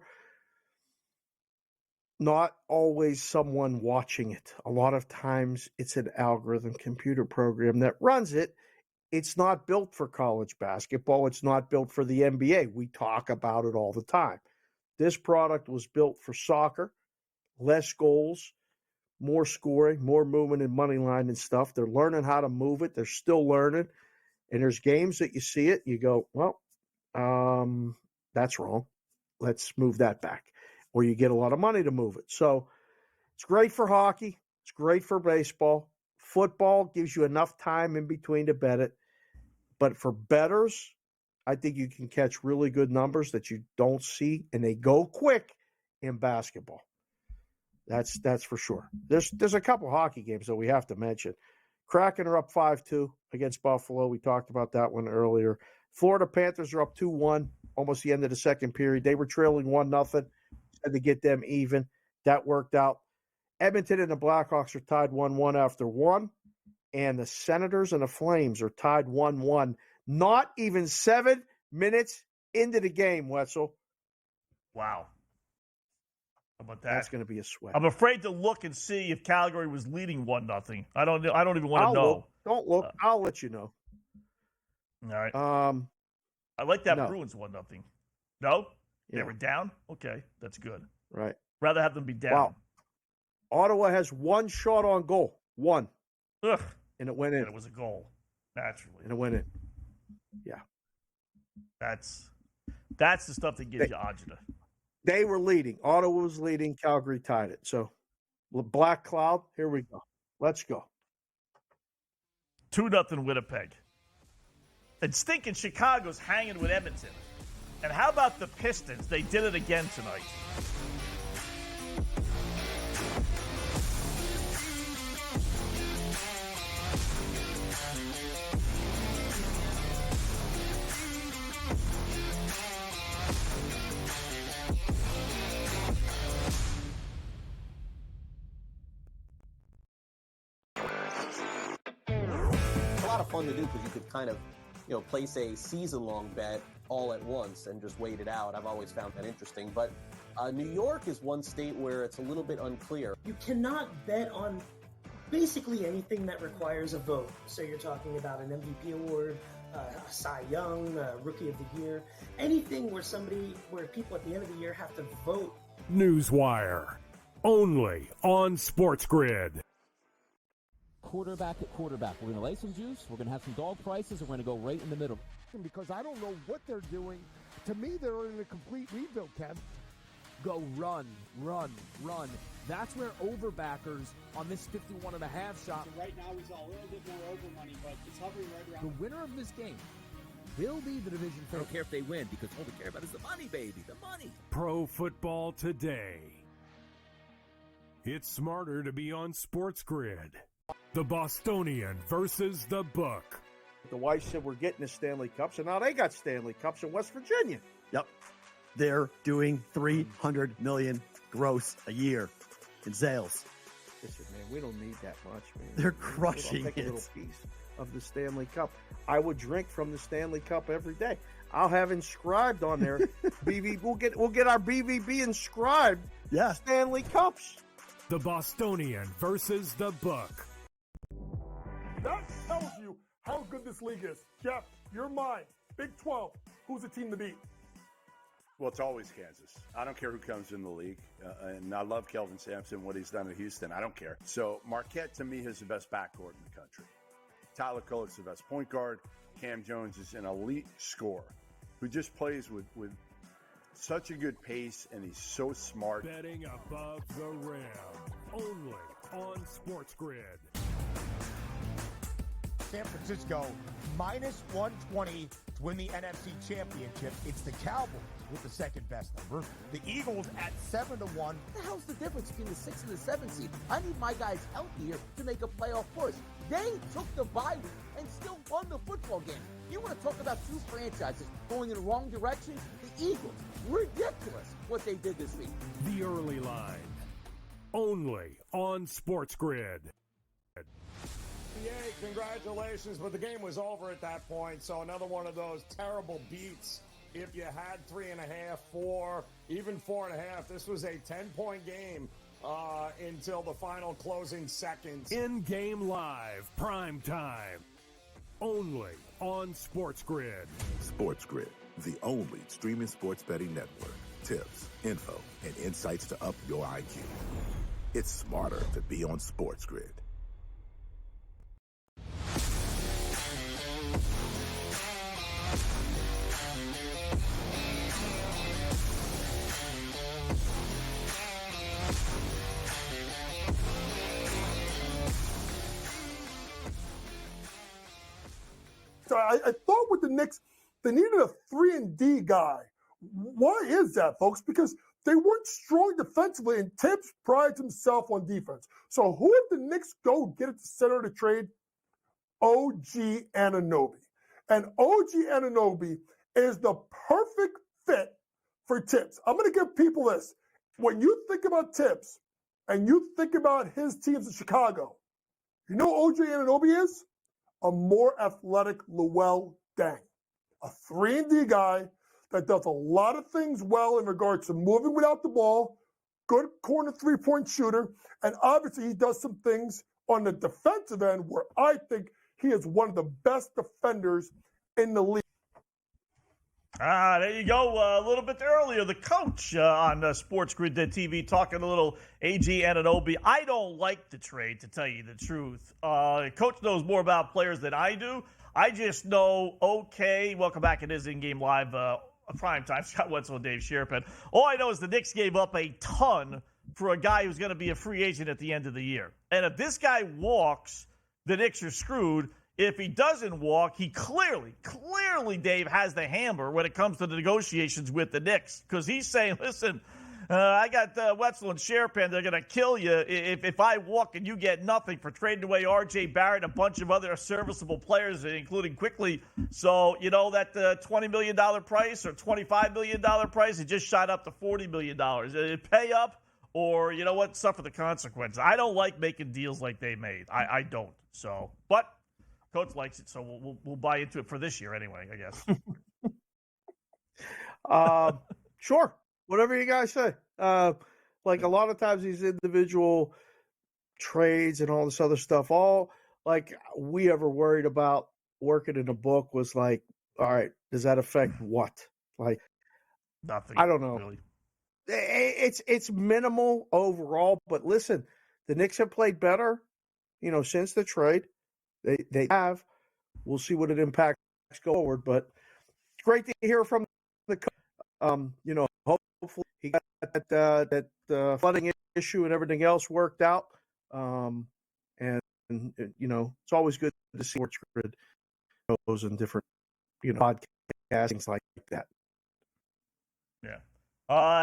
Not always someone watching it. A lot of times it's an algorithm computer program that runs it. It's not built for college basketball. It's not built for the NBA. We talk about it all the time. This product was built for soccer, less goals, more scoring, more movement in money line and stuff. They're learning how to move it. They're still learning. And there's games that you see it, you go, well, that's wrong. Let's move that back. Or you get a lot of money to move it. So it's great for hockey. It's great for baseball. Football gives you enough time in between to bet it. But for bettors, I think you can catch really good numbers that you don't see, and they go quick in basketball. That's for sure. There's a couple hockey games that we have to mention. Kraken are up 5-2 against Buffalo. We talked about that one earlier. Florida Panthers are up 2-1, almost the end of the second period. They were trailing 1-0. Had to get them even. That worked out. Edmonton and the Blackhawks are tied 1-1 after one. And the Senators and the Flames are tied 1-1. Not even 7 minutes into the game, Wetzel. Wow. How about that? That's going to be a sweat. I'm afraid to look and see if Calgary was leading 1-0. I don't even want to know. Look. Don't look. I'll let you know. All right. I like that Bruins 1-0. No? They were down? Okay, that's good. Right. Rather have them be down. Wow. Ottawa has one shot on goal. One. Ugh. And it went in. And it was a goal, naturally. And it went in. Yeah. That's the stuff that gives you agita. They were leading. Ottawa was leading. Calgary tied it. So, Black Cloud, here we go. Let's go. 2-0 Winnipeg. And stinking Chicago's hanging with Edmonton. And how about the Pistons? They did it again tonight. Fun to do because you could kind of, place a season-long bet all at once and just wait it out. I've always found that interesting. But New York is one state where it's a little bit unclear. You cannot bet on basically anything that requires a vote. So you're talking about an MVP award, a Cy Young, Rookie of the Year, anything where people at the end of the year have to vote. Newswire, only on SportsGrid. Quarterback at quarterback. We're going to lay some juice. We're going to have some dog prices. And we're going to go right in the middle. Because I don't know what they're doing. To me, they're in a complete rebuild, Kev. Go run. That's where overbackers on this 51.5 shot. So right now he's a little bit more over money, but it's hovering right around. The winner of this game will be the division favorite. I don't care if they win because all we care about is the money, baby. The money. Pro Football Today. It's smarter to be on SportsGrid. The Bostonian versus the Book. The wife said we're getting the Stanley Cups, and now they got Stanley Cups in West Virginia. Yep. They're doing $300 million gross a year in sales. Listen, man, we don't need that much, man. They're crushing I'll take it. a little piece of the Stanley Cup. I would drink from the Stanley Cup every day. I'll have inscribed on there. We'll get our BVB inscribed. Yeah. Stanley Cups. The Bostonian versus the Book. That tells you how good this league is. Jeff, you're mine. Big 12. Who's the team to beat? Well, it's always Kansas. I don't care who comes in the league. And I love Kelvin Sampson, what he's done at Houston. I don't care. So Marquette, to me, is the best backcourt in the country. Tyler Kolek's the best point guard. Cam Jones is an elite scorer who just plays with such a good pace, and he's so smart. Betting above the rim. Only on SportsGrid. San Francisco minus 120 to win the NFC Championship. It's the Cowboys with the second best number. The Eagles at 7-1. What the hell's the difference between the 6 and the 7 seed? I need my guys healthy here to make a playoff push. They took the bye week and still won the football game. You want to talk about two franchises going in the wrong direction? The Eagles. Ridiculous what they did this week. The early line. Only on SportsGrid. Yay, congratulations, but the game was over at that point, so another one of those terrible beats. If you had 3.5, 4, even 4.5, this was a 10-point game until the final closing seconds. InGame Live, PrimeTime. Only on SportsGrid. SportsGrid, the only streaming sports betting network. Tips, info, and insights to up your IQ. It's smarter to be on SportsGrid. So I thought with the Knicks, they needed a 3-and-D guy. Why is that, folks? Because they weren't strong defensively, and Tibbs prides himself on defense. So who did the Knicks go get at the center of the trade? OG Anunoby. And OG Anunoby is the perfect fit for Tibbs. I'm going to give people this. When you think about Tibbs and you think about his teams in Chicago, you know OG Anunoby is? A more athletic Llewellyn Deng. A 3-and-D guy that does a lot of things well in regards to moving without the ball, good corner three-point shooter, and obviously he does some things on the defensive end where I think he is one of the best defenders in the league. There you go. A little bit earlier, the coach on SportsGrid TV talking a little AG Anunoby. I don't like the trade, to tell you the truth. Coach knows more about players than I do. I just know, okay, welcome back. It is InGame Live, PrimeTime. Scott Wetzel and Dave Sharapan. All I know is the Knicks gave up a ton for a guy who's going to be a free agent at the end of the year. And if this guy walks, the Knicks are screwed. If he doesn't walk, he clearly, Dave, has the hammer when it comes to the negotiations with the Knicks. Because he's saying, listen, I got Wetzel and Sharapan. They're going to kill you if I walk and you get nothing for trading away R.J. Barrett and a bunch of other serviceable players, including Quickly. So, you know, that $20 million price or $25 million price, it just shot up to $40 million. Pay up or, you know what, suffer the consequences. I don't like making deals like they made. I don't. So, but Coach likes it, so we'll buy into it for this year anyway, I guess. Sure. Whatever you guys say. Like a lot of times these individual trades and all this other stuff, all like we ever worried about working in a book was like, all right, does that affect what? Like nothing. I don't know. Really. It's minimal overall, but listen, the Knicks have played better, you know, since the trade. They have. We'll see what it impacts go forward, but it's great to hear from the coach. You know, hopefully he got that flooding issue and everything else worked out. And you know, it's always good to see SportsGrid shows and different, you know, podcasts, things like that. Yeah.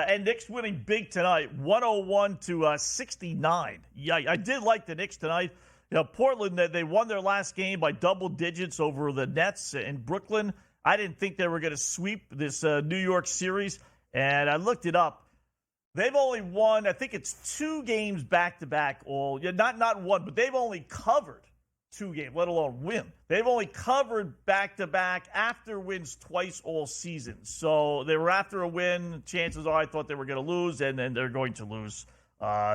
And Knicks winning big tonight, 101-69. Yeah, I did like the Knicks tonight. You know, Portland, they won their last game by double digits over the Nets in Brooklyn. I didn't think they were going to sweep this New York series, and I looked it up. They've only won, I think it's 2 games back-to-back. Not one, but they've only covered 2 games, let alone win. They've only covered back-to-back after wins twice all season. So they were after a win. Chances are I thought they were going to lose, and then they're going to lose.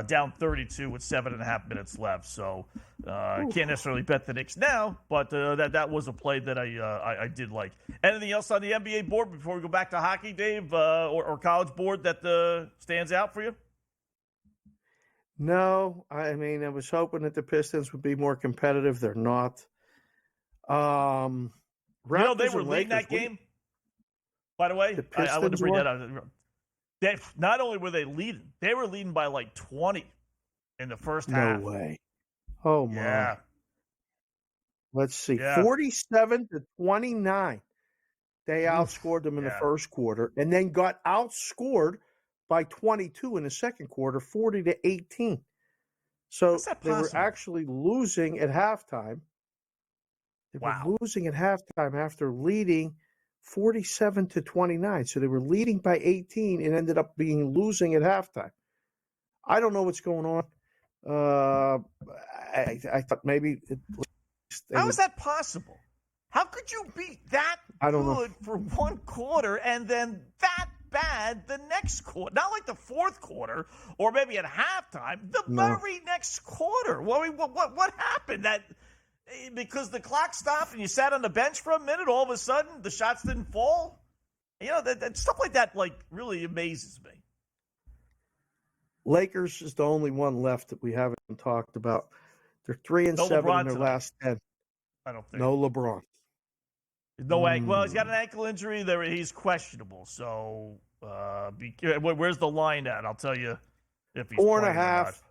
Down 32 with 7.5 minutes left. So can't necessarily bet the Knicks now, but that was a play that I did like. Anything else on the NBA board before we go back to hockey, Dave, or college board that stands out for you? No, I mean, I was hoping that the Pistons would be more competitive. They're not. They were leading that game, by the way. I wanted to bring that up. Not only were they were leading by like 20 in the first half. No way. Oh, my. Yeah. Let's see. 47-29. They outscored them in the first quarter and then got outscored by 22 in the second quarter, 40-18. So they were actually losing at halftime. They were losing at halftime after leading 47-29. So they were leading by 18 and ended up losing at halftime. I don't know what's going on. I thought maybe. How is that possible? How could you be that good for one quarter and then that bad the next quarter? Not like the fourth quarter or maybe at halftime. The very next quarter. What happened? Because the clock stopped and you sat on the bench for a minute, all of a sudden the shots didn't fall? You know, that stuff like that really amazes me. Lakers is the only one left that we haven't talked about. They're 3-7 in their last 10. I don't think. No LeBron. No ankle. Well, he's got an ankle injury. He's questionable. So where's the line at? I'll tell you if he's 4.5.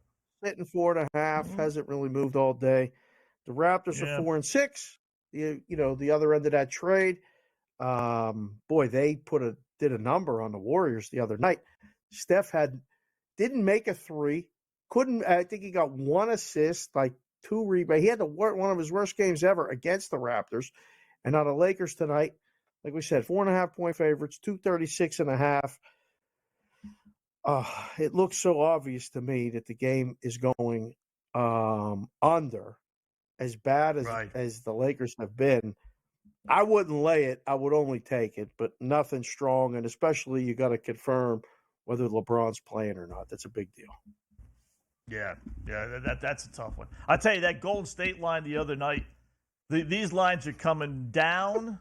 Sitting 4.5. Hasn't really moved all day. The Raptors are 4-6. The other end of that trade. They did a number on the Warriors the other night. Steph didn't make a 3. I think he got 1 assist, like 2 rebounds. He had one of his worst games ever against the Raptors. And now the Lakers tonight, like we said, 4.5-point favorites, 236.5. It looks so obvious to me that the game is going under. As bad as the Lakers have been, I wouldn't lay it. I would only take it, but nothing strong. And especially you got to confirm whether LeBron's playing or not. That's a big deal. Yeah, that's a tough one. I'll tell you, that Golden State line the other night, these lines are coming down,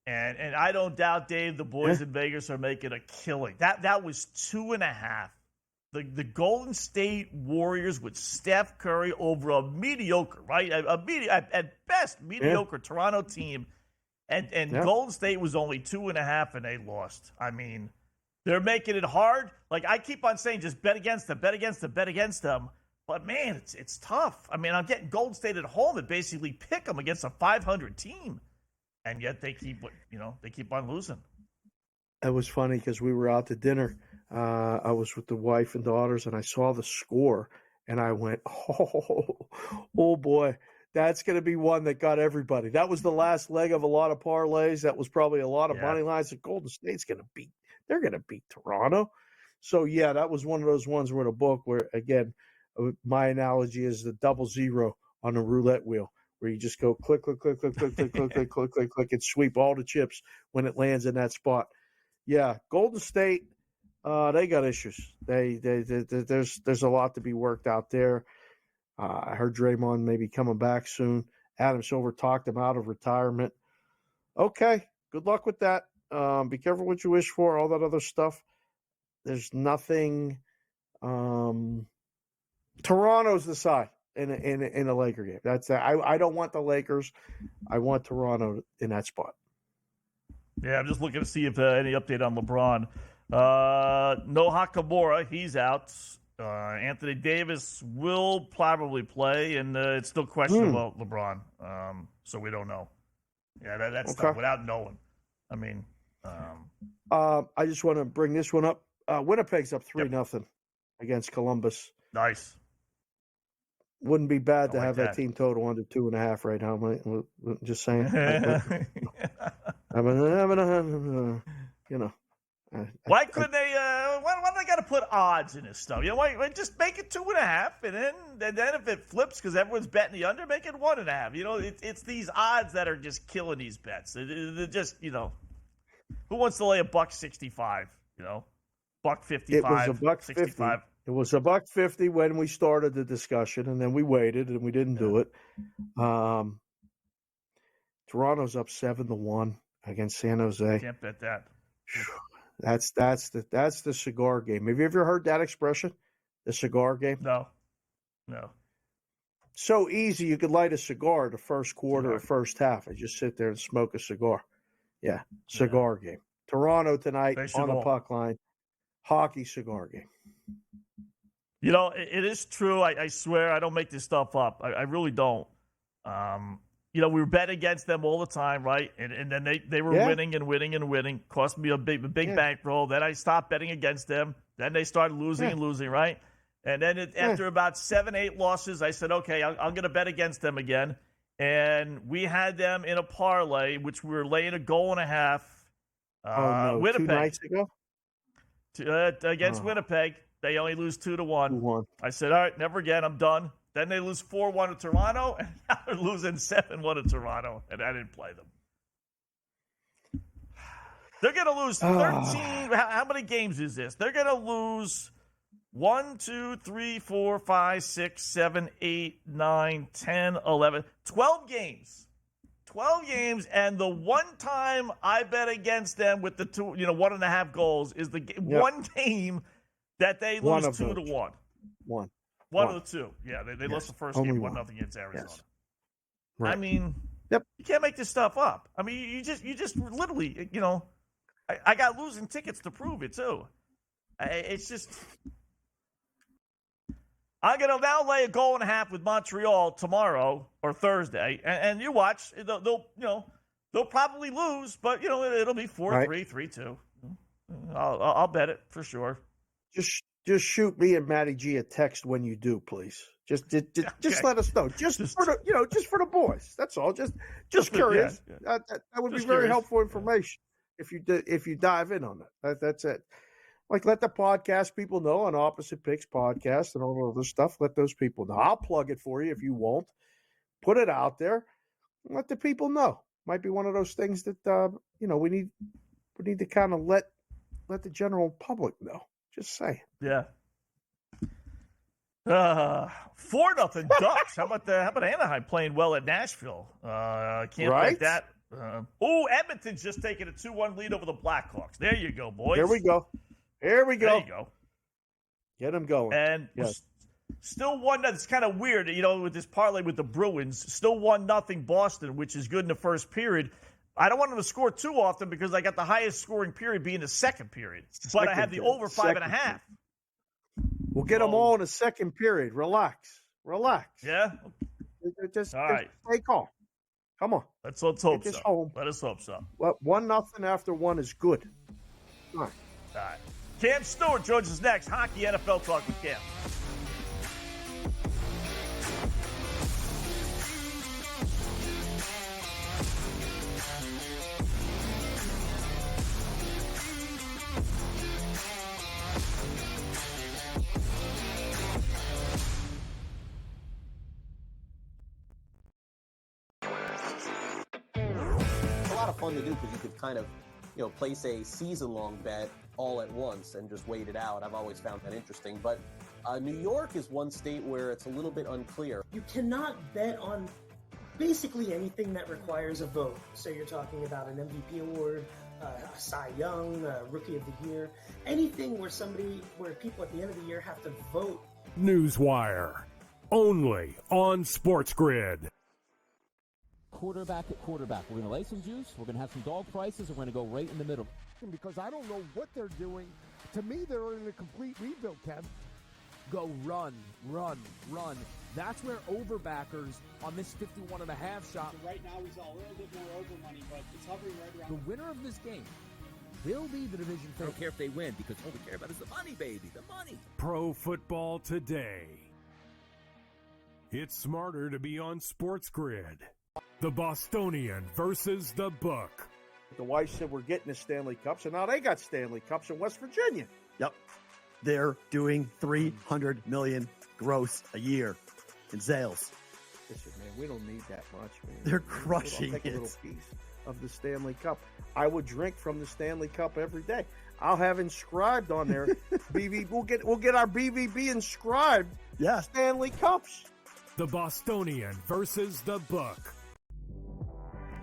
and I don't doubt, Dave, the boys in Vegas are making a killing. That was 2.5. The Golden State Warriors with Steph Curry over a mediocre, right? At best, mediocre Toronto team. And Golden State was only 2.5, and they lost. I mean, they're making it hard. Like, I keep on saying, just bet against them, bet against them, bet against them. But, man, it's tough. I mean, I'm getting Golden State at home and basically pick them against a 500 team. And yet they keep on losing. It was funny because we were out to dinner. I was with the wife and daughters, and I saw the score, and I went, oh boy, that's going to be one that got everybody. That was the last leg of a lot of parlays. That was probably a lot of money lines that Golden State's going to beat. They're going to beat Toronto. So, yeah, that was one of those ones where the book where, again, my analogy is the 00 on the roulette wheel, where you just go click, click, click, click, click, click, click, click, click, click, click, and sweep all the chips when it lands in that spot. Yeah, Golden State, they got issues. There's a lot to be worked out there. I heard Draymond may be coming back soon. Adam Silver talked him out of retirement. Okay, good luck with that. Be careful what you wish for, all that other stuff. There's nothing. Toronto's the side in a Laker game. That's I don't want the Lakers. I want Toronto in that spot. Yeah, I'm just looking to see if any update on LeBron. No Hakamura, he's out. Anthony Davis will probably play, and it's still questionable about LeBron. So we don't know. Yeah, that's tough without knowing. I mean, I just want to bring this one up. Winnipeg's up 3-0 against Columbus. Nice. Wouldn't be bad to have that team total under 2.5 right now. I'm just saying. Why couldn't they? Why do they got to put odds in this stuff? You know, why just make it 2.5, and then if it flips because everyone's betting the under, make it 1.5. You know, it's these odds that are just killing these bets. They're just, you know, who wants to lay $1.65? You know, $1.55. It was $1.50. $1.65. It was $1.50 when we started the discussion, and then we waited and we didn't do it. Toronto's up 7-1 against San Jose. Can't bet that. That's the cigar game. Have you ever heard that expression? The cigar game? No. So easy. You could light a cigar the first quarter or first half and just sit there and smoke a cigar. Yeah, cigar game. Toronto tonight on the puck line. Hockey cigar game. You know, it is true. I swear I don't make this stuff up. I really don't. You know, we were betting against them all the time, right? And then they were winning and winning and winning. Cost me a big bankroll. Then I stopped betting against them. Then they started losing and losing, right? And then after about 7-8 losses, I said, okay, I'm going to bet against them again. And we had them in a parlay, which we were laying a goal and a half. Winnipeg. 2 nights ago? Against Winnipeg. They only lose 2-1. I said, all right, never again. I'm done. Then they lose 4-1 to Toronto, and now they're losing 7-1 to Toronto, and I didn't play them. They're going to lose 13. How many games is this? They're going to lose 1, 2, 3, 4, 5, 6, 7, 8, 9, 10, 11, 12 games. 12 games, and the one time I bet against them with the 1.5 goals is the one game that they lose 2-1. One of the two. Yeah, they lost the first game 1-0 against Arizona. Yes. Right. I mean, you can't make this stuff up. I mean, you just literally, you know, I got losing tickets to prove it too. It's just, I'm gonna now lay a goal and a half with Montreal tomorrow or Thursday, and you watch. They'll probably lose, but you know it'll be 4-3, 3-2. I'll bet it for sure. Just shoot me and Matty G a text when you do, please. Just let us know. Just for the boys. That's all. Just curious. Yeah. That would Just be very curious. helpful information if you dive in on that. That's it. Like, let the podcast people know on Opposite Picks podcast and all the other stuff. Let those people know. I'll plug it for you if you won't. Put it out there. And let the people know. Might be one of those things that we need to kind of let the general public know. Just saying. Yeah. 4-0 Ducks. How about Anaheim playing well at Nashville? Can't bet that. Edmonton's just taking a 2-1 lead over the Blackhawks. There you go, boys. Here we go. There you go. Get them going. And still 1-0. It's kind of weird, with this parlay with the Bruins. Still 1-0 Boston, which is good in the first period. I don't want them to score too often because I got the highest scoring period being the second period. But I have the over 5.5. We'll get them all in the second period. Relax. Yeah? Just all right. Stay calm. Come on. Let's hope so. Home. Let us hope so. Well, 1-0 after 1 is good. All right. Cam Stewart joins us next. Hockey NFL Talk with Cam. Fun to do because you could kind of, place a season-long bet all at once and just wait it out. I've always found that interesting. But New York is one state where it's a little bit unclear. You cannot bet on basically anything that requires a vote. So you're talking about an MVP award, a Cy Young, a Rookie of the Year, anything where people at the end of the year have to vote. Newswire, only on SportsGrid. Quarterback at quarterback. We're going to lay some juice. We're going to have some dog prices, and we're going to go right in the middle. Because I don't know what they're doing. To me, they're in a complete rebuild, Kev. Go run. That's where overbackers on this 51.5 shot. So right now, we saw a little bit more over money, but it's hovering right around. The winner of this game will be the division favorite. I don't care if they win, because all we care about is the money, baby. The money. Pro Football Today. It's smarter to be on SportsGrid. The Bostonian versus the Book. The wife said we're getting the Stanley Cups, and now they got Stanley Cups in West Virginia. Yep. They're doing $300 million gross a year in sales. Listen, man, we don't need that much, man. They're crushing I'll take a little piece of the Stanley Cup. I would drink from the Stanley Cup every day. I'll have inscribed on there. We'll get our BVB inscribed. Yeah. Stanley Cups. The Bostonian versus the Book.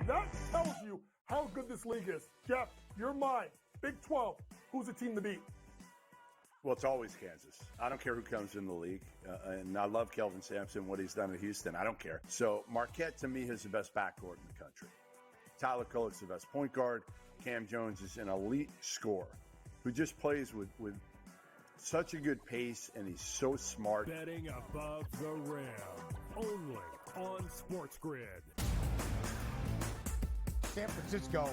That tells you how good this league is. Jeff, you're mine. Big 12. Who's the team to beat? Well, it's always Kansas. I don't care who comes in the league. And I love Kelvin Sampson, what he's done at Houston. I don't care. So Marquette, to me, is the best backcourt in the country. Tyler Kolek's the best point guard. Cam Jones is an elite scorer who just plays with such a good pace, and he's so smart. Betting above the rim. Only on SportsGrid. San Francisco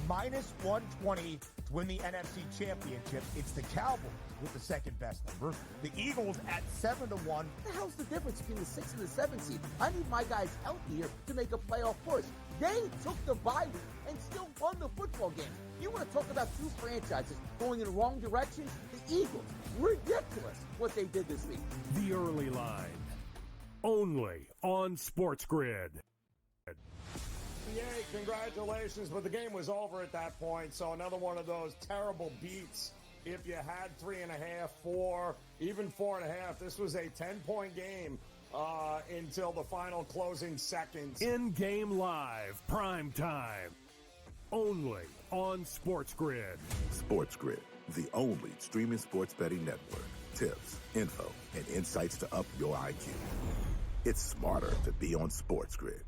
minus 120 to win the NFC Championship. It's the Cowboys with the second best number. The Eagles at 7-1. What the hell's the difference between the 6 and the 7 seed? I need my guys healthy here to make a playoff push. They took the bye week and still won the football game. You want to talk about two franchises going in the wrong direction? The Eagles. Ridiculous what they did this week. The early line. Only on SportsGrid. Yay, congratulations, but the game was over at that point, so another one of those terrible beats. If you had 3.5, 4, even 4.5, this was a 10-point game until the final closing seconds. InGame Live, PrimeTime. Only on SportsGrid. SportsGrid, the only streaming sports betting network. Tips, info, and insights to up your IQ. It's smarter to be on SportsGrid.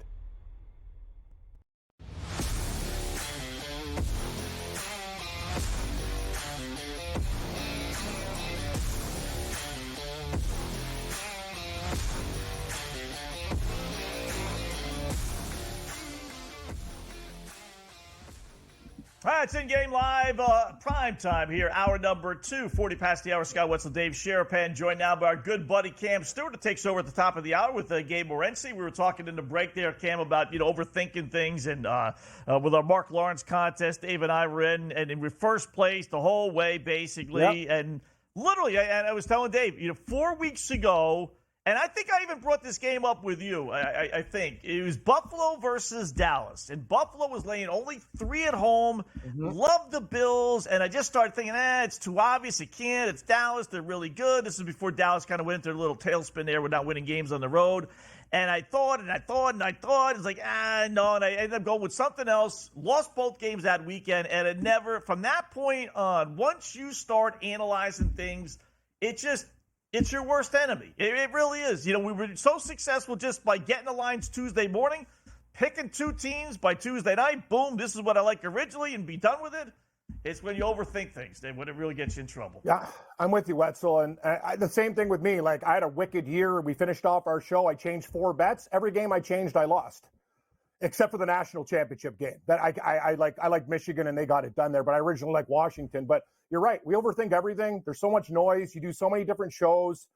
All It's InGame Live, prime time here, hour number 2, 40 past the hour. Scott Wetzel, Dave Sharapan, joined now by our good buddy Cam Stewart, who takes over at the top of the hour with Gabe Morency. We were talking in the break there, Cam, about overthinking things, and with our Mark Lawrence contest, Dave and I were in, and we first place the whole way, basically, and literally, and I was telling Dave, 4 weeks ago, and I think I even brought this game up with you, I think. It was Buffalo versus Dallas. And Buffalo was laying only 3 at home. Loved the Bills. And I just started thinking, it's too obvious. It can't. It's Dallas. They're really good. This is before Dallas kind of went into their little tailspin there without winning games on the road. And I thought. It's like, no. And I ended up going with something else. Lost both games that weekend. And it never, from that point on, once you start analyzing things, it's your worst enemy. It really is. We were so successful just by getting the lines Tuesday morning, picking 2 teams by Tuesday night. Boom, this is what I like originally, and be done with it. It's when you overthink things, when it really gets you in trouble. Yeah, I'm with you, Wetzel. And the same thing with me. Like, I had a wicked year. We finished off our show. I changed 4 bets. Every game I changed, I lost, except for the national championship game. That I like Michigan, and they got it done there. But I originally liked Washington. But you're right. We overthink everything. There's so much noise. You do so many different shows.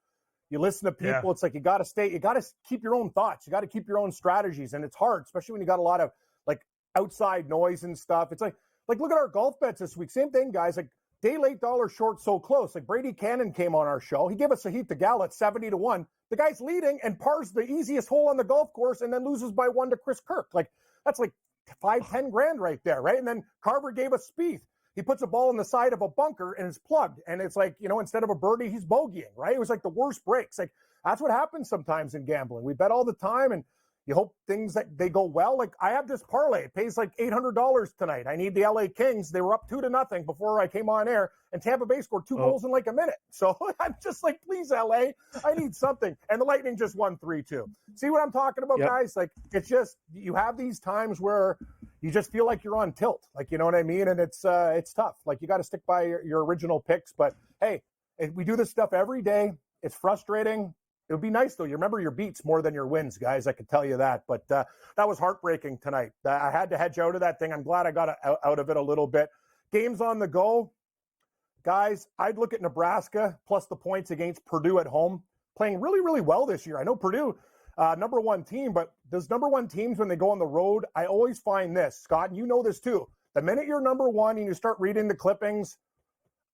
You listen to people. Yeah. It's like you got to keep your own thoughts. You got to keep your own strategies. And it's hard, especially when you got a lot of like outside noise and stuff. It's like look at our golf bets this week. Same thing, guys. Like day late, dollar short, so close. Like Brady Cannon came on our show. He gave us Sahith Theegala at 70-1. The guy's leading and pars the easiest hole on the golf course and then loses by 1 to Chris Kirk. Like that's like $5-10 grand right there, right? And then Carver gave us Spieth. He puts a ball in the side of a bunker and it's plugged. And it's like, instead of a birdie, he's bogeying, right? It was like the worst breaks. Like that's what happens sometimes in gambling. We bet all the time and you hope things that they go well. Like I have this parlay. It pays like $800 tonight. I need the LA Kings. They were up 2-0 before I came on air, and Tampa Bay scored 2 goals in like a minute. So I'm just like, please, LA, I need something. And the Lightning just won 3-2. See what I'm talking about, guys? Like it's just, you have these times where you just feel like you're on tilt. Like, you know what I mean? And it's tough. Like you got to stick by your original picks. But hey, we do this stuff every day. It's frustrating. It would be nice, though. You remember your beats more than your wins, guys. I can tell you that. But that was heartbreaking tonight. I had to hedge out of that thing. I'm glad I got out of it a little bit. Games on the go. Guys, I'd look at Nebraska plus the points against Purdue at home. Playing really, really well this year. I know Purdue, number 1 team, but those number 1 teams, when they go on the road, I always find this, Scott, and you know this too. The minute you're number 1 and you start reading the clippings,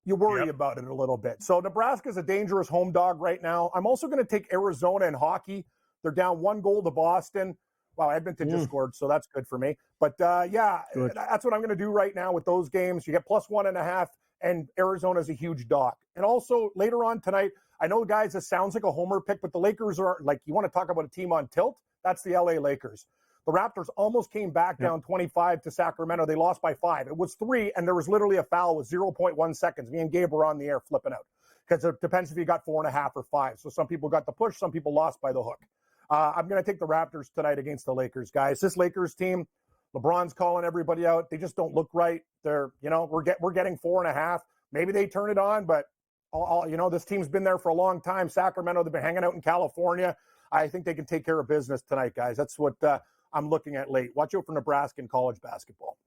you worry about it a little bit. So Nebraska's a dangerous home dog right now. I'm also going to take Arizona in hockey. They're down 1 goal to Boston. Wow, Edmonton just scored, so that's good for me. But, that's what I'm going to do right now with those games. You get plus 1.5, and Arizona's a huge dog. And also, later on tonight, I know, guys, this sounds like a homer pick, but the Lakers are, like, you want to talk about a team on tilt? That's the LA Lakers. The Raptors almost came back down 25 to Sacramento. They lost by 5. It was 3, and there was literally a foul with 0.1 seconds. Me and Gabe were on the air flipping out because it depends if you got 4.5 or 5. So some people got the push, some people lost by the hook. I'm going to take the Raptors tonight against the Lakers, guys. This Lakers team, LeBron's calling everybody out. They just don't look right. They're, we're getting 4.5. Maybe they turn it on, but this team's been there for a long time. Sacramento, they've been hanging out in California. I think they can take care of business tonight, guys. That's what I'm looking at late. Watch out for Nebraska in college basketball.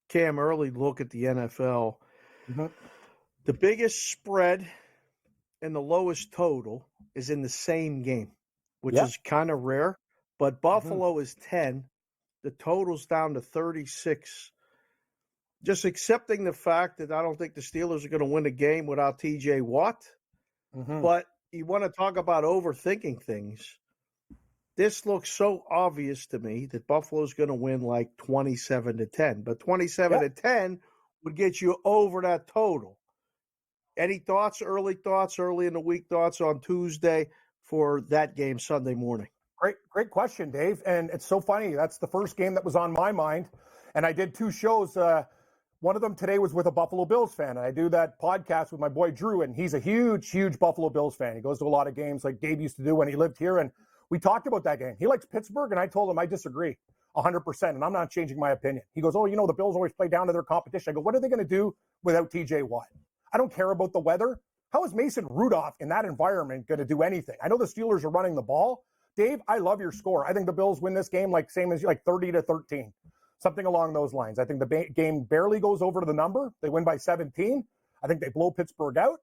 Cam, early look at the NFL. The biggest spread and the lowest total is in the same game, which is kind of rare. But Buffalo is 10. The total's down to 36. Just accepting the fact that I don't think the Steelers are going to win a game without TJ Watt. But you want to talk about overthinking things. This looks so obvious to me that Buffalo's going to win like 27-10. But 27-10 would get you over that total. Any thoughts, early in the week thoughts on Tuesday for that game Sunday morning? Great question, Dave. And it's so funny. That's the first game that was on my mind. And I did 2 shows. One of them today was with a Buffalo Bills fan. And I do that podcast with my boy Drew, and he's a huge, huge Buffalo Bills fan. He goes to a lot of games like Dave used to do when he lived here. And we talked about that game. He likes Pittsburgh, and I told him I disagree 100%, and I'm not changing my opinion. He goes, the Bills always play down to their competition. I go, what are they going to do without TJ Watt? I don't care about the weather. How is Mason Rudolph in that environment going to do anything? I know the Steelers are running the ball. Dave, I love your score. I think the Bills win this game same as you, like 30-13. Something along those lines. I think the game barely goes over to the number. They win by 17. I think they blow Pittsburgh out.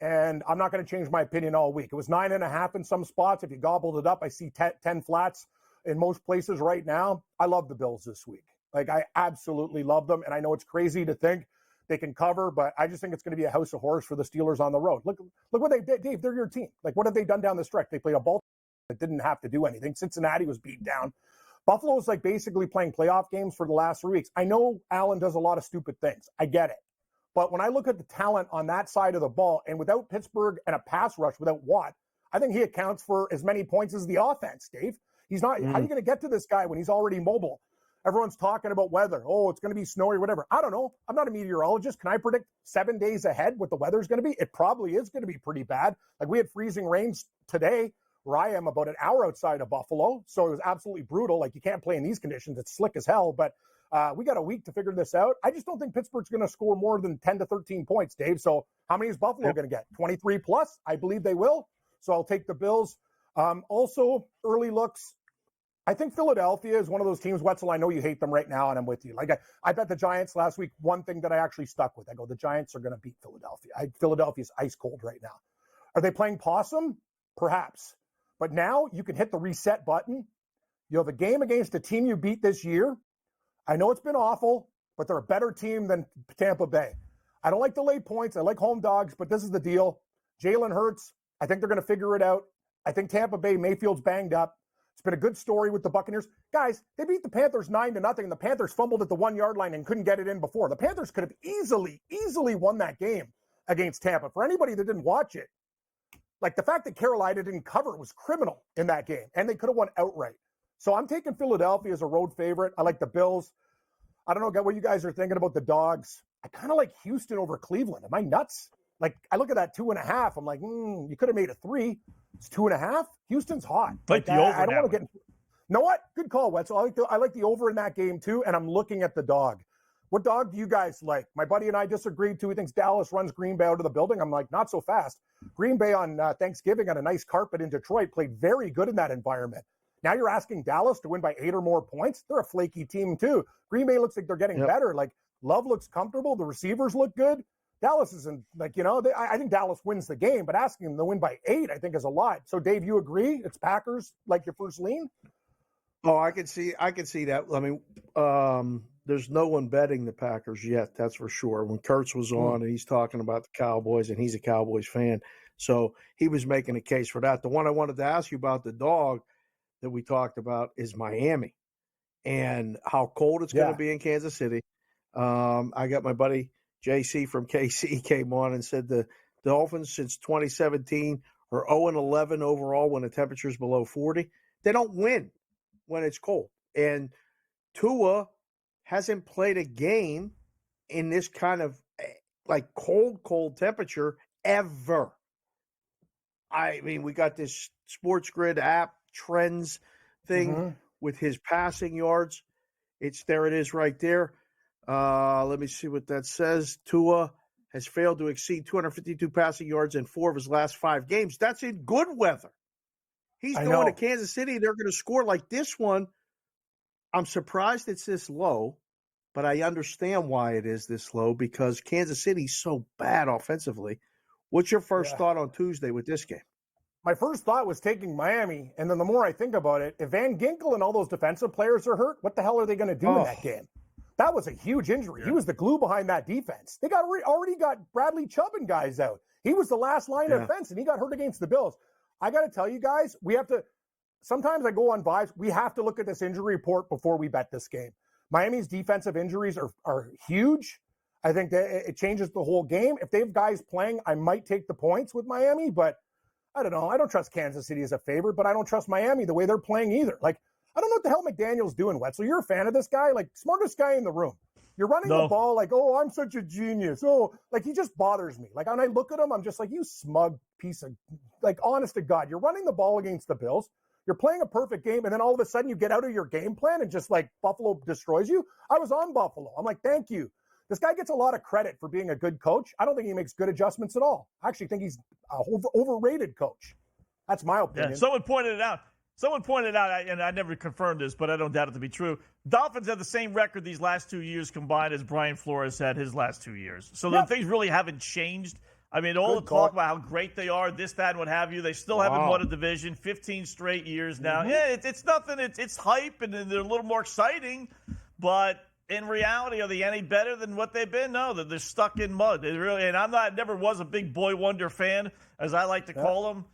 And I'm not going to change my opinion all week. It was 9.5 in some spots. If you gobbled it up, I see 10 flats in most places right now. I love the Bills this week. Like, I absolutely love them. And I know it's crazy to think they can cover, but I just think it's going to be a house of horrors for the Steelers on the road. Look what they did. Dave, they're your team. Like, what have they done down the stretch? They played a Baltimore that didn't have to do anything. Cincinnati was beat down. Buffalo is like basically playing playoff games for the last 3 weeks. I know Allen does a lot of stupid things. I get it. But when I look at the talent on that side of the ball, and without Pittsburgh and a pass rush, without Watt, I think he accounts for as many points as the offense, Dave. He's not. How are you going to get to this guy when he's already mobile? Everyone's talking about weather. Oh, it's going to be snowy or whatever. I don't know. I'm not a meteorologist. Can I predict 7 days ahead what the weather's going to be? It probably is going to be pretty bad. Like, we had freezing rains today where I am, about an hour outside of Buffalo. So it was absolutely brutal. Like, you can't play in these conditions. It's slick as hell. But we got a week to figure this out. I just don't think Pittsburgh's going to score more than 10 to 13 points, Dave. So how many is Buffalo going to get? 23 plus? I believe they will. So I'll take the Bills. Also, early looks. I think Philadelphia is one of those teams. Wetzel, I know you hate them right now, and I'm with you. Like, I bet the Giants last week. One thing that I actually stuck with, I go, the Giants are going to beat Philadelphia. Philadelphia's ice cold right now. Are they playing possum? Perhaps. But now you can hit the reset button. You have a game against a team you beat this year. I know it's been awful, but they're a better team than Tampa Bay. I don't like the late points. I like home dogs, but this is the deal. Jalen Hurts, I think they're going to figure it out. I think Tampa Bay, Mayfield's banged up. It's been a good story with the Buccaneers. Guys, they beat the Panthers 9-0, and the Panthers fumbled at the 1 yard line and couldn't get it in before. The Panthers could have easily won that game against Tampa. For anybody that didn't watch it, like, the fact that Carolina didn't cover was criminal in that game, and they could have won outright. So I'm taking Philadelphia as a road favorite. I like the Bills. I don't know what you guys are thinking about the dogs. I kind of like Houston over Cleveland. Am I nuts? Like, I look at that 2.5. I'm like, you could have made it 3. It's 2.5. Houston's hot. Like the over. I don't want to get. You know what? Good call, Wetzel. I like the over in that game too. And I'm looking at the dog. What dog do you guys like? My buddy and I disagreed too. He thinks Dallas runs Green Bay out of the building. I'm like, not so fast. Green Bay on Thanksgiving on a nice carpet in Detroit played very good in that environment. Now you're asking Dallas to win by 8 or more points? They're a flaky team too. Green Bay looks like they're getting better. Like, Love looks comfortable. The receivers look good. Dallas isn't, like, I think Dallas wins the game, but asking them to win by 8, I think, is a lot. So, Dave, you agree? It's Packers, like, your first lean? Oh, I can see that. I mean, there's no one betting the Packers yet, that's for sure. When Kurtz was on and he's talking about the Cowboys, and he's a Cowboys fan, so he was making a case for that. The one I wanted to ask you about, the dog that we talked about, is Miami and how cold it's going to be in Kansas City. I got my buddy JC from KC came on and said the Dolphins since 2017 are 0-11 overall when the temperature is below 40. They don't win when it's cold. And Tua hasn't played a game in this kind of like cold temperature ever. I mean, we got this SportsGrid app trends thing with his passing yards. There it is right there. Let me see what that says. Tua has failed to exceed 252 passing yards in 4 of his last 5 games. That's in good weather. He's going to Kansas City. They're going to score like this one. I'm surprised it's this low, but I understand why it is this low because Kansas City's so bad offensively. What's your first thought on Tuesday with this game? My first thought was taking Miami, and then the more I think about it, if Van Ginkel and all those defensive players are hurt, what the hell are they going to do in that game? That was a huge injury. Yeah. He was the glue behind that defense. They already got Bradley Chubb and guys out. He was the last line of defense, and he got hurt against the Bills. I got to tell you guys, we have to – sometimes I go on vibes. We have to look at this injury report before we bet this game. Miami's defensive injuries are huge. I think that it changes the whole game. If they have guys playing, I might take the points with Miami, but I don't know. I don't trust Kansas City as a favorite, but I don't trust Miami the way they're playing either. Like, I don't know what the hell McDaniel's doing, Wetzel. You're a fan of this guy? Like, smartest guy in the room. You're running the ball like, oh, I'm such a genius. Oh, like, he just bothers me. Like, when I look at him, I'm just like, you smug piece of, like, honest to God, you're running the ball against the Bills. You're playing a perfect game, and then all of a sudden you get out of your game plan and just, like, Buffalo destroys you. I was on Buffalo. I'm like, thank you. This guy gets a lot of credit for being a good coach. I don't think he makes good adjustments at all. I actually think he's an overrated coach. That's my opinion. Yeah, someone pointed it out. Someone pointed out, and I never confirmed this, but I don't doubt it to be true. Dolphins have the same record these last 2 years combined as Brian Flores had his last 2 years. So the things really haven't changed. I mean, all the talk about how great they are, this, that, and what have you, they still haven't won a division 15 straight years now. Yeah, it's nothing. It's hype, and they're a little more exciting. But in reality, are they any better than what they've been? No, they're stuck in mud. They really, and never was a big Boy Wonder fan, as I like to call him.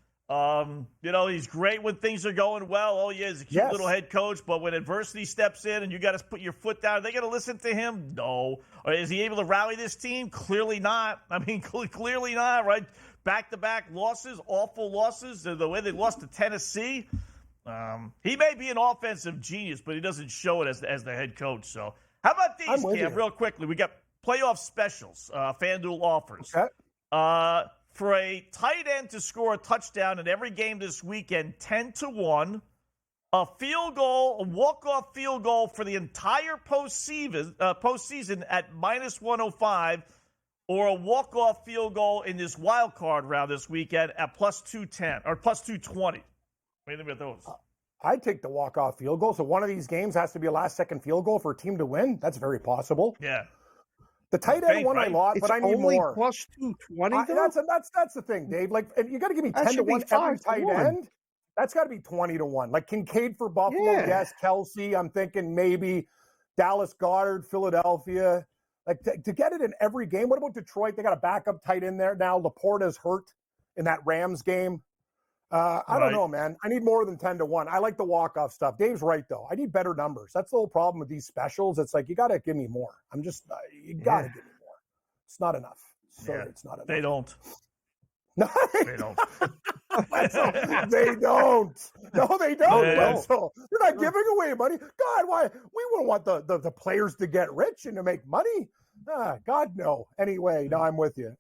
He's great when things are going well. Oh, yeah, he's a cute little head coach. But when adversity steps in and you got to put your foot down, are they going to listen to him? No. Or is he able to rally this team? Clearly not. I mean, clearly not, right? Back-to-back losses, awful losses. The way they lost to Tennessee. He may be an offensive genius, but he doesn't show it as the head coach. So how about these, Cam, real quickly? We got playoff specials, FanDuel offers. Okay. For a tight end to score a touchdown in every game this weekend, 10-1. A field goal, a walk-off field goal for the entire postseason at -105, or a walk-off field goal in this wild card round this weekend at +210 or +220. What do you think about those? I'd take the walk-off field goal. So one of these games has to be a last-second field goal for a team to win. That's very possible. Yeah. The tight end one I lost, but I need more. Plus 220. That's the thing, Dave. Like, you got to give me 10-1 every tight end. That's got to be 20-1. Like Kincaid for Buffalo, yes. Kelsey, I'm thinking maybe Dallas Goedert, Philadelphia. Like to get it in every game. What about Detroit? They got a backup tight end there now. Laporta's hurt in that Rams game. I don't know, man. I need more than 10-1. I like the walk-off stuff. Dave's right, though. I need better numbers. That's the whole problem with these specials. It's like, you got to give me more. You got to give me more. It's not enough. Sorry, it's not enough. They don't. No, they don't. They don't. No, they don't. They're not giving away money. God, why? We wouldn't want the players to get rich and to make money. God, no. Anyway, no, I'm with you.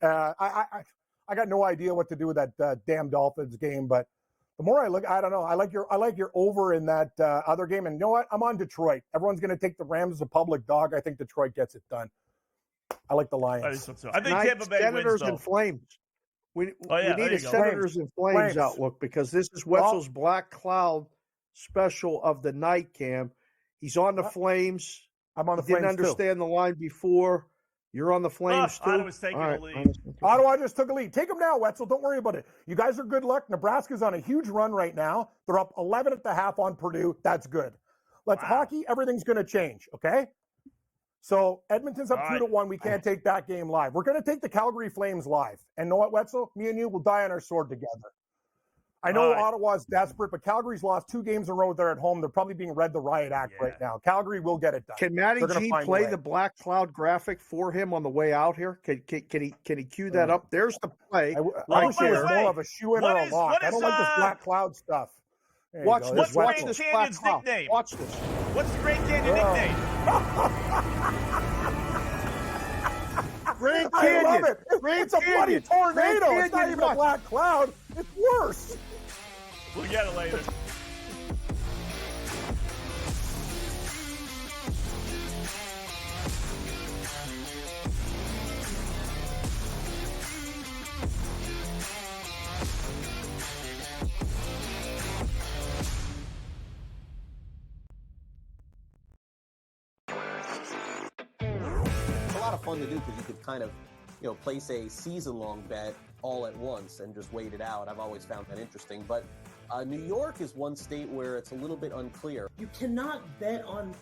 I got no idea what to do with that damn Dolphins game, but the more I look, I don't know. I like your over in that other game, and you know what? I'm on Detroit. Everyone's going to take the Rams as a public dog. I think Detroit gets it done. I like the Lions. I think Tampa Bay Senators wins, and Flames. We need a go. Senators and Flames outlook, because this is Wetzel's Black Cloud special of the night, Cam. He's on the Flames. I'm on the Flames. Didn't understand the line before. You're on the Flames, too? Ottawa's taking the lead. Ottawa just took a lead. Take them now, Wetzel. Don't worry about it. You guys are good luck. Nebraska's on a huge run right now. They're up 11 at the half on Purdue. That's good. Hockey, everything's going to change, okay? So Edmonton's up 2-1. We can't take that game live. We're going to take the Calgary Flames live. And you know what, Wetzel? Me and you will die on our sword together. I know Ottawa's desperate, but Calgary's lost 2 games in a row. They're at home. They're probably being read the riot act right now. Calgary will get it done. Can Matty G play the Black Cloud graphic for him on the way out here? Can he cue that up? There's the play. I wish it was more of a shoe-in or a lock. I don't like this Black Cloud stuff. Watch this. What's Grand Canyon's nickname? Watch this. What's the Grand Canyon nickname? Grand Canyon. I love it. It's a bloody tornado. It's not even a black cloud. It's worse. We'll get it later. Of fun to do, because you could kind of, place a season-long bet all at once and just wait it out. I've always found that interesting. But New York is one state where it's a little bit unclear. You cannot bet on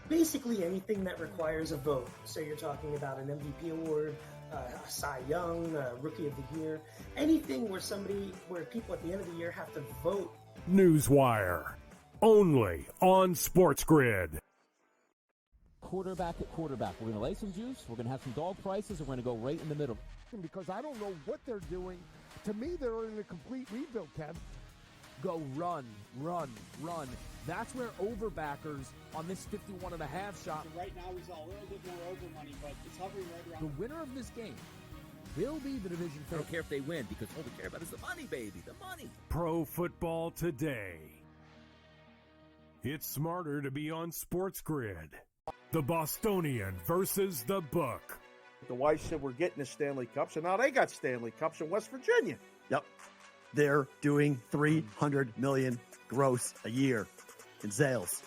basically anything that requires a vote. So you're talking about an MVP award, a Cy Young, Rookie of the Year, anything where people at the end of the year have to vote. Newswire, only on SportsGrid. Quarterback at quarterback. We're going to lay some juice. We're going to have some dog prices. And we're going to go right in the middle. Because I don't know what they're doing. To me, they're in a complete rebuild, Kev. Go run. That's where overbackers on this 51.5 shot. Right now, we saw a little bit more over money, but it's hovering right around. The winner of this game will be the division favorite. I don't care if they win, because all we care about is the money, baby. The money. Pro Football Today. It's smarter to be on SportsGrid. The Bostonian versus the Book. The Whites said we're getting the Stanley Cups, and now they got Stanley Cups in West Virginia. Yep. They're doing $300 million gross a year in sales.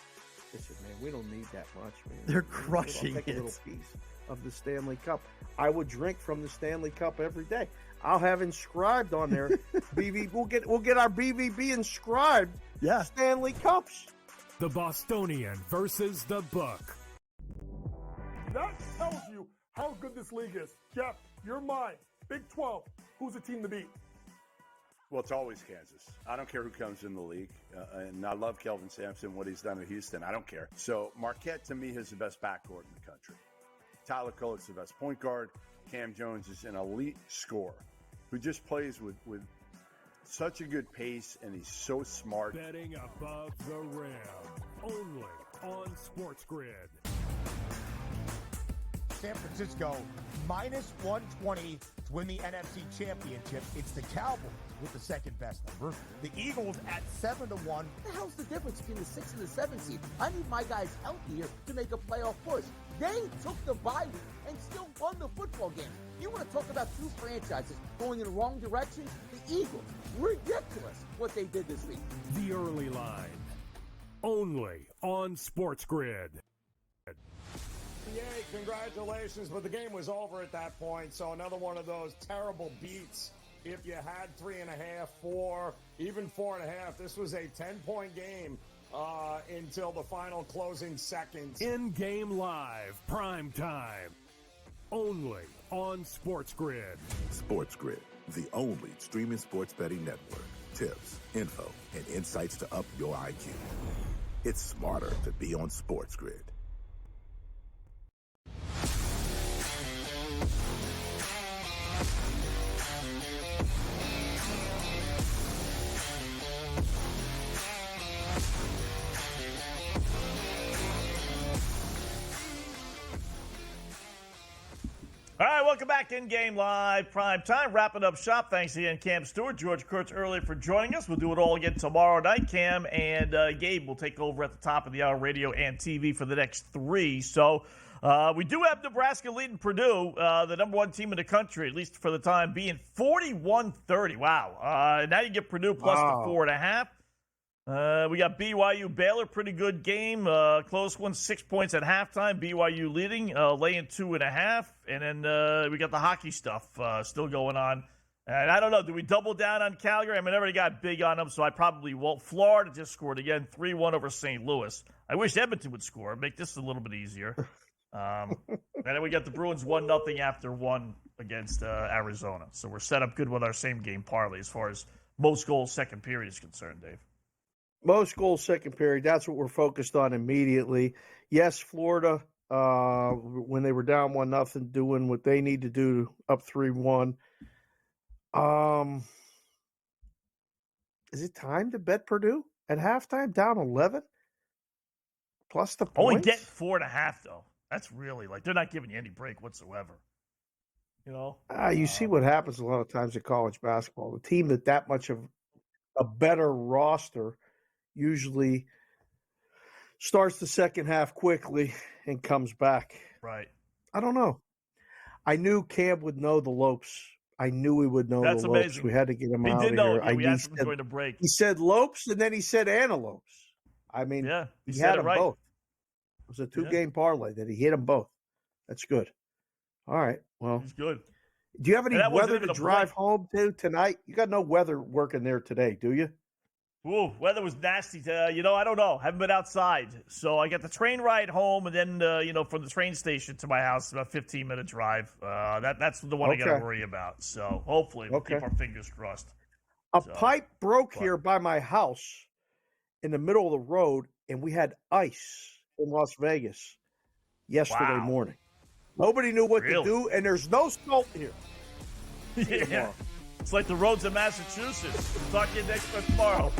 Listen, man, we don't need that much, man. They're crushing I'll take it. a little piece of the Stanley Cup. I would drink from the Stanley Cup every day. I'll have inscribed on there. We'll get our BVB inscribed. Yeah. Stanley Cups. The Bostonian versus the Book. That tells you how good this league is. Jeff, your mind. Big 12. Who's the team to beat? Well, it's always Kansas. I don't care who comes in the league. And I love Kelvin Sampson, what he's done at Houston. I don't care. So Marquette, to me, is the best backcourt in the country. Tyler Kolek's the best point guard. Cam Jones is an elite scorer who just plays with such a good pace, and he's so smart. Betting above the rim, only on SportsGrid. San Francisco minus 120 to win the NFC Championship. It's the Cowboys with the second best number. The Eagles at 7-1. What the hell's the difference between the 6th and the 7th seed? I need my guys healthier to make a playoff push. They took the bye week and still won the football game. You want to talk about two franchises going in the wrong direction? The Eagles. Ridiculous what they did this week. The early line, only on SportsGrid. Yay, congratulations, but the game was over at that point, so another one of those terrible beats. If you had 3.5, 4, even 4.5, this was a 10-point game until the final closing seconds. InGame Live, PrimeTime, only on SportsGrid. SportsGrid, the only streaming sports betting network. Tips, info, and insights to up your IQ. It's smarter to be on SportsGrid. All right, welcome back InGame Live, Prime Time. Wrapping up shop. Thanks again, Cam Stewart, George Kurtz earlier for joining us. We'll do it all again tomorrow night. Cam and Gabe will take over at the top of the hour, radio and TV, for the next 3. So we do have Nebraska leading Purdue, the number 1 team in the country, at least for the time being, 41-30. Wow. Now you get Purdue plus the 4.5. We got BYU Baylor, pretty good game. Close one, 6 points at halftime. BYU leading, laying 2.5. And then we got the hockey stuff still going on. And I don't know, do we double down on Calgary? I mean, I already got big on them, so I probably won't. Florida just scored again, 3-1 over St. Louis. I wish Edmonton would score, make this a little bit easier. And then we got the Bruins 1-0 after 1 against Arizona. So we're set up good with our same game parlay as far as most goals second period is concerned, Dave. Most goals second period, that's what we're focused on immediately. Yes, Florida, when they were down 1-0, doing what they need to do, up 3-1. Is it time to bet Purdue at halftime, down 11? Plus the points? Only get 4.5, though. That's really, they're not giving you any break whatsoever. You know? You see what happens a lot of times in college basketball. The team that much of a better roster usually starts the second half quickly and comes back. Right. I don't know. I knew Cam would know the Lopes. I knew he would know the Lopes. Amazing. We had to get him he out did of know, here. Yeah, we asked him during the break. He said Lopes, and then he said antelopes. I mean, yeah, he had them both. It was a 2-game parlay that he hit them both. That's good. All right. Well, he's good. Do you have any weather to drive home to tonight? You got no weather working there today, do you? Ooh, weather was nasty. I don't know. Haven't been outside. So I got the train ride home, and then, from the train station to my house, about a 15-minute drive. That's the one I got to worry about. So hopefully we'll keep our fingers crossed. A pipe broke here by my house in the middle of the road, and we had ice in Las Vegas yesterday morning. Nobody knew what to do, and there's no salt here. Yeah. It's like the roads of Massachusetts. Talk to you next tomorrow.